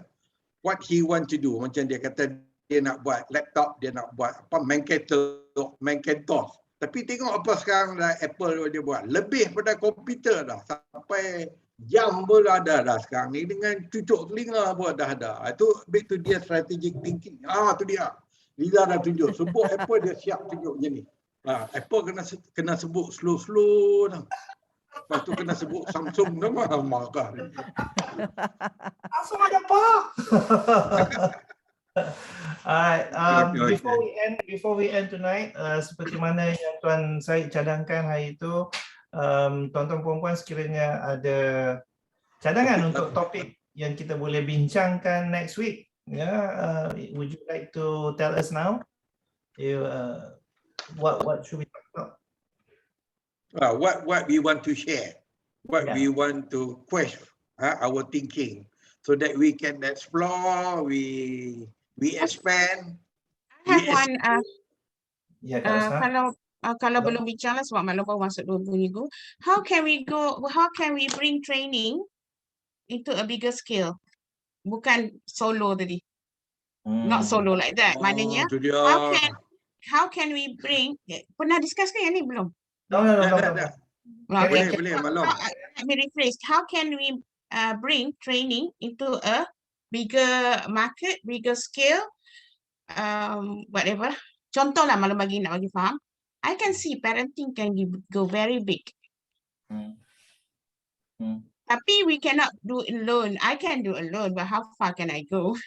B: what he want to do. Macam dia kata, dia nak buat laptop, dia nak buat Macintosh. Tapi tengok apa sekarang dah Apple dia buat. Lebih pada komputer dah. Sampai jam pun ada dah sekarang ni. Dengan cucuk telinga pun dah ada. Itu back to dia strategic thinking. Tu dia. Liza dah tunjuk. Sebut Apple dia siap tunjuk macam ni. Apple kena sebut slow-slow dah. Lepas tu kena sebut Samsung nama marah.
A: Langsung ada apa? Alright,
B: Okay.
A: before we end tonight, seperti mana yang Tuan Syed cadangkan hari itu, tuan-tuan puan-puan sekiranya ada cadangan untuk topik yang kita boleh bincangkan next week, would you like to tell us now? What should we talk about?
B: What we want to share, what
A: Yeah.
B: we want to question our thinking, so that we can explore, we expand.
D: I have
B: Yes.
D: one,
A: Ya, Kak Rosna.
D: kalau belum bincang lah sebab maklum baru masuk 2 minggu. How can we bring training into a bigger scale? Bukan solo tadi. Not solo like that. Maknanya,
B: Tu dia.
D: how can we bring, pernah discuss ke yang ni belum?
A: No.
B: Dah.
D: Okay.
B: Boleh, maklum.
D: Let me rephrase. How can we bring training into a bigger market, bigger scale, whatever. Contoh lah maklum nak bagi faham. I can see parenting can go very big. Tapi we cannot do it alone. I can do alone, but how far can I go?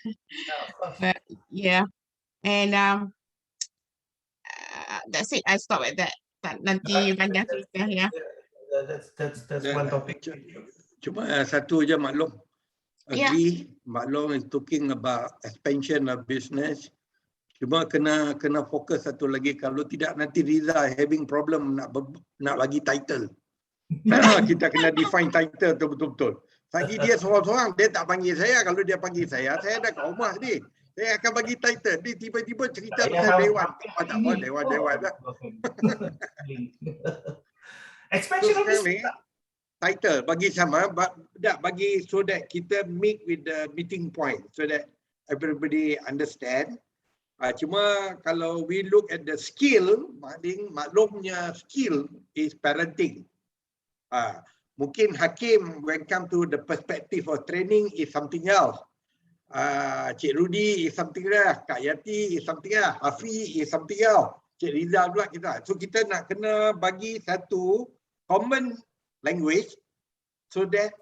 D: But yeah, and that's it. I stop at that. Nanti panjang cerita ya.
A: That's one topic.
B: Cuma satu je maklum.
D: Yeah.
B: Agree, maklum is talking about expansion of business. Cuma kena fokus satu lagi, kalau tidak nanti Riza having problem nak bagi title. Kita kena define title tu betul-betul. Bagi dia seorang-seorang, dia tak panggil saya. Kalau dia panggil saya dah kat rumah ni. Saya akan bagi title. Dia tiba-tiba cerita pasal Dewan. Tak apa, Dewan dah.
A: Expansion of
B: So,
A: business.
B: title bagi sama, bagi so that kita meet with the meeting point, so that everybody understand. Cuma kalau we look at the skill, maklumnya skill is parenting. Mungkin Hakim when come to the perspective of training is something else. Cik Rudy is something else, Kak Yati is something else, Hafi is something else, Cik Rizal pula kita. So kita nak kena bagi satu common language so that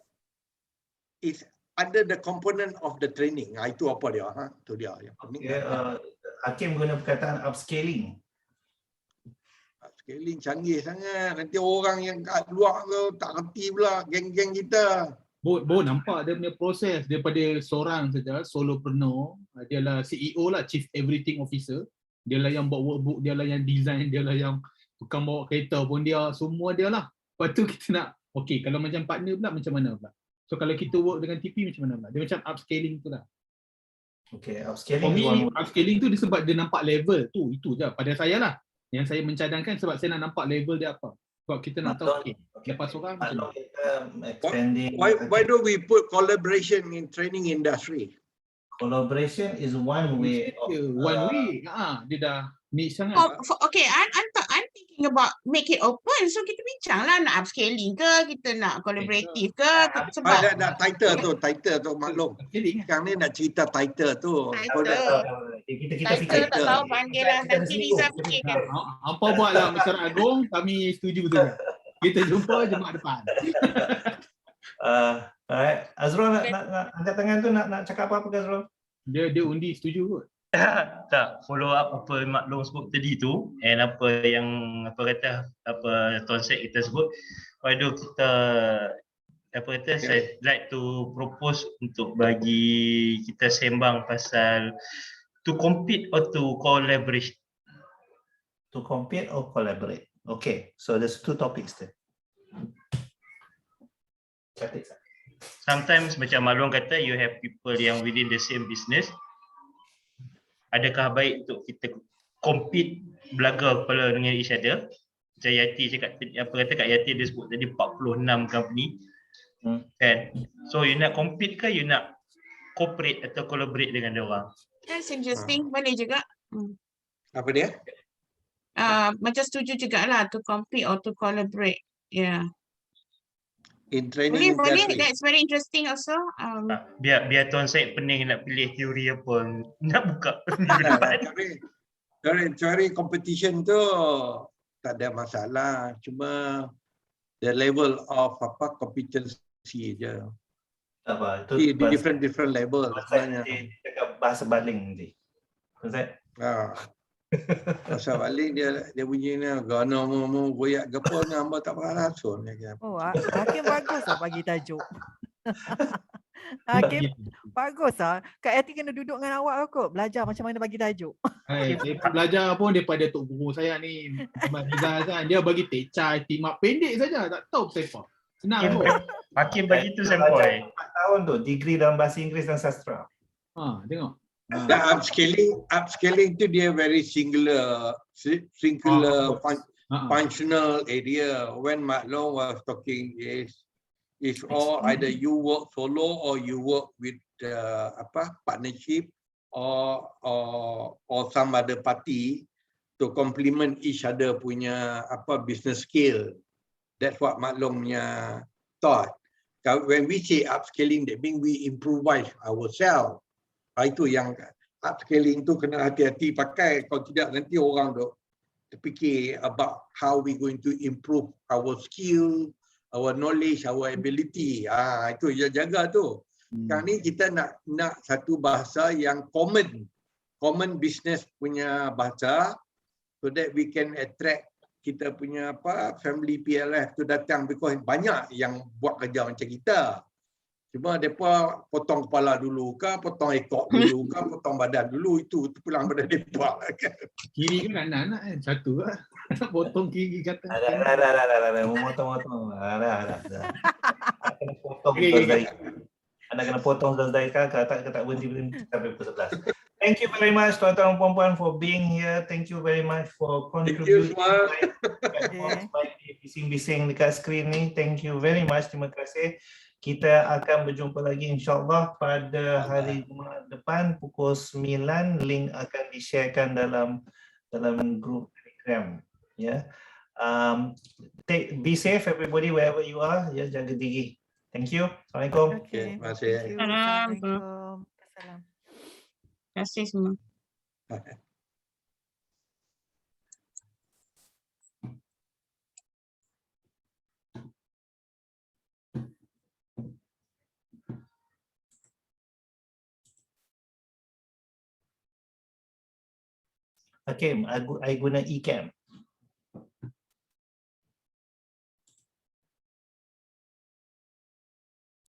B: is under the component of the training. Itu apa dia? Itu dia.
A: Hakim guna perkataan upscaling.
B: Scaling canggih sangat. Nanti orang yang kat luar tu tak reti pula geng-geng kita.
F: Bo nampak dia punya proses daripada seorang saja, solopreneur, dia lah CEO lah, Chief Everything Officer. Dia lah yang buat workbook, dia lah yang design, dia lah yang bukan bawa kereta pun dia, semua dia lah. Lepas tu kita nak, okay, kalau macam partner pula macam mana pula? So kalau kita work dengan TP macam mana pula? Dia macam upscaling tu lah.
A: Okay,
F: For
A: upscaling.
F: me, upscaling tu dia sebab dia nampak level tu, itu je pada saya lah. Yang saya mencadangkan sebab saya nak nampak level dia apa. Sebab kita nak tahu, okay, lepas orang macam
A: Expanding.
B: Why don't we put collaboration in training industry?
A: Collaboration is one way.
F: one way. Dia dah niche sangat.
D: Okay, I'm thinking about make it open. So kita bincang lah nak upscaling ke, kita nak collaborative ke, sebab
B: Dah title tu maklum. Sekarang ni nak cerita title tu.
A: Kita
D: title tak tahu panggil lah. Nanti Riza fikirkan.
F: Apa buatlah Masyarakat Agung, kami setuju tu. Kita jumpa Jumaat depan.
A: Alright, Azrul nak angkat tangan tu nak cakap apa Azrul?
F: Dia undi setuju kot.
H: Tak, follow up apa maklum sebut tadi tu, and apa yang Tuan Syed kita sebut, why do kita saya like to propose untuk bagi kita sembang pasal to compete or to collaborate.
A: To compete or collaborate. Okay, so there's two topics there.
H: Sometimes macam maklum kata, you have people yang within the same business. Adakah baik untuk kita compete, belaga kepala dengan each other? Macam Yati cakap, Kak Yati dia sebut tadi 46 company. Kan? So you nak compete ke you nak cooperate atau collaborate dengan dia orang?
D: That's interesting. Boleh juga.
B: Apa dia?
D: macam setuju juga lah to compete or to collaborate. Yeah.
B: In training
D: Boleh,
B: industry.
D: that's very interesting also.
H: Biar Tuan Syed pening nak pilih teori apa, nak buka minggu depan.
B: Teori competition tu tak ada masalah, cuma the level of competency je.
A: Tak apa,
B: Di
A: itu
B: different level sebenarnya.
A: cakap bahasa baling nanti. Ustaz?
B: Pasal balik dia bunyi ni gana mau goyak gapo ni hamba tak pernah rasul ni.
E: Oh, Hakim bagus lah bagi tajuk. Hakim bagus lah. Kak Yati kena duduk dengan awak kot. Belajar macam mana bagi tajuk.
F: Saya belajar pun daripada tok guru saya ni, Muhammad Rizal kan. Dia bagi tecai, timak pendek saja. Tak tahu sepak. Senang pun.
H: Hakim bagi tu
A: Belajar
H: sampai.
A: 4 tahun tu, degree dalam bahasa Inggeris dan sastra.
F: Tengok.
B: Dan upscaling tu dia very singular functional area. When Mak Long was talking is all either you work solo or you work with partnership or some other party to complement each other punya business skill. That's what Mak Long punya thought. When we say upscaling, that means we improvise ourselves. Itu yang upscaling tu kena hati-hati pakai, kalau tidak nanti orang tu terfikir about how we going to improve our skill, our knowledge, our ability. Itu jaga tu. Sekarang ni kita nak satu bahasa yang common business punya bahasa, so that we can attract kita punya family PLF tu datang, because banyak yang buat kerja macam kita. Cuma mereka potong kepala dulu ke, potong ekor dulu ke, potong badan dulu, itu pulang pada mereka.
F: Kiri ke kanan kan? Satu lah. Potong kiri kata.
A: Dah. Memotong-motong. Dah. Kena potong dari. Anda kena potong dari sekarang, tak berhenti sampai pukul 11. Thank you very much tuan-tuan dan puan-puan for being here. Thank you very much for contributing. Bising-bising dekat skrin ni. Thank you very much. Terima kasih. Kita akan berjumpa lagi insyaAllah pada hari Jumaat depan pukul 9. Link akan di-sharekan dalam grup Telegram. Be safe everybody wherever you are. Jaga diri. Thank you. Assalamualaikum.
B: Okay, terima kasih.
E: Assalamualaikum.
D: Terima kasih semua.
A: Hakim, I guna eCam.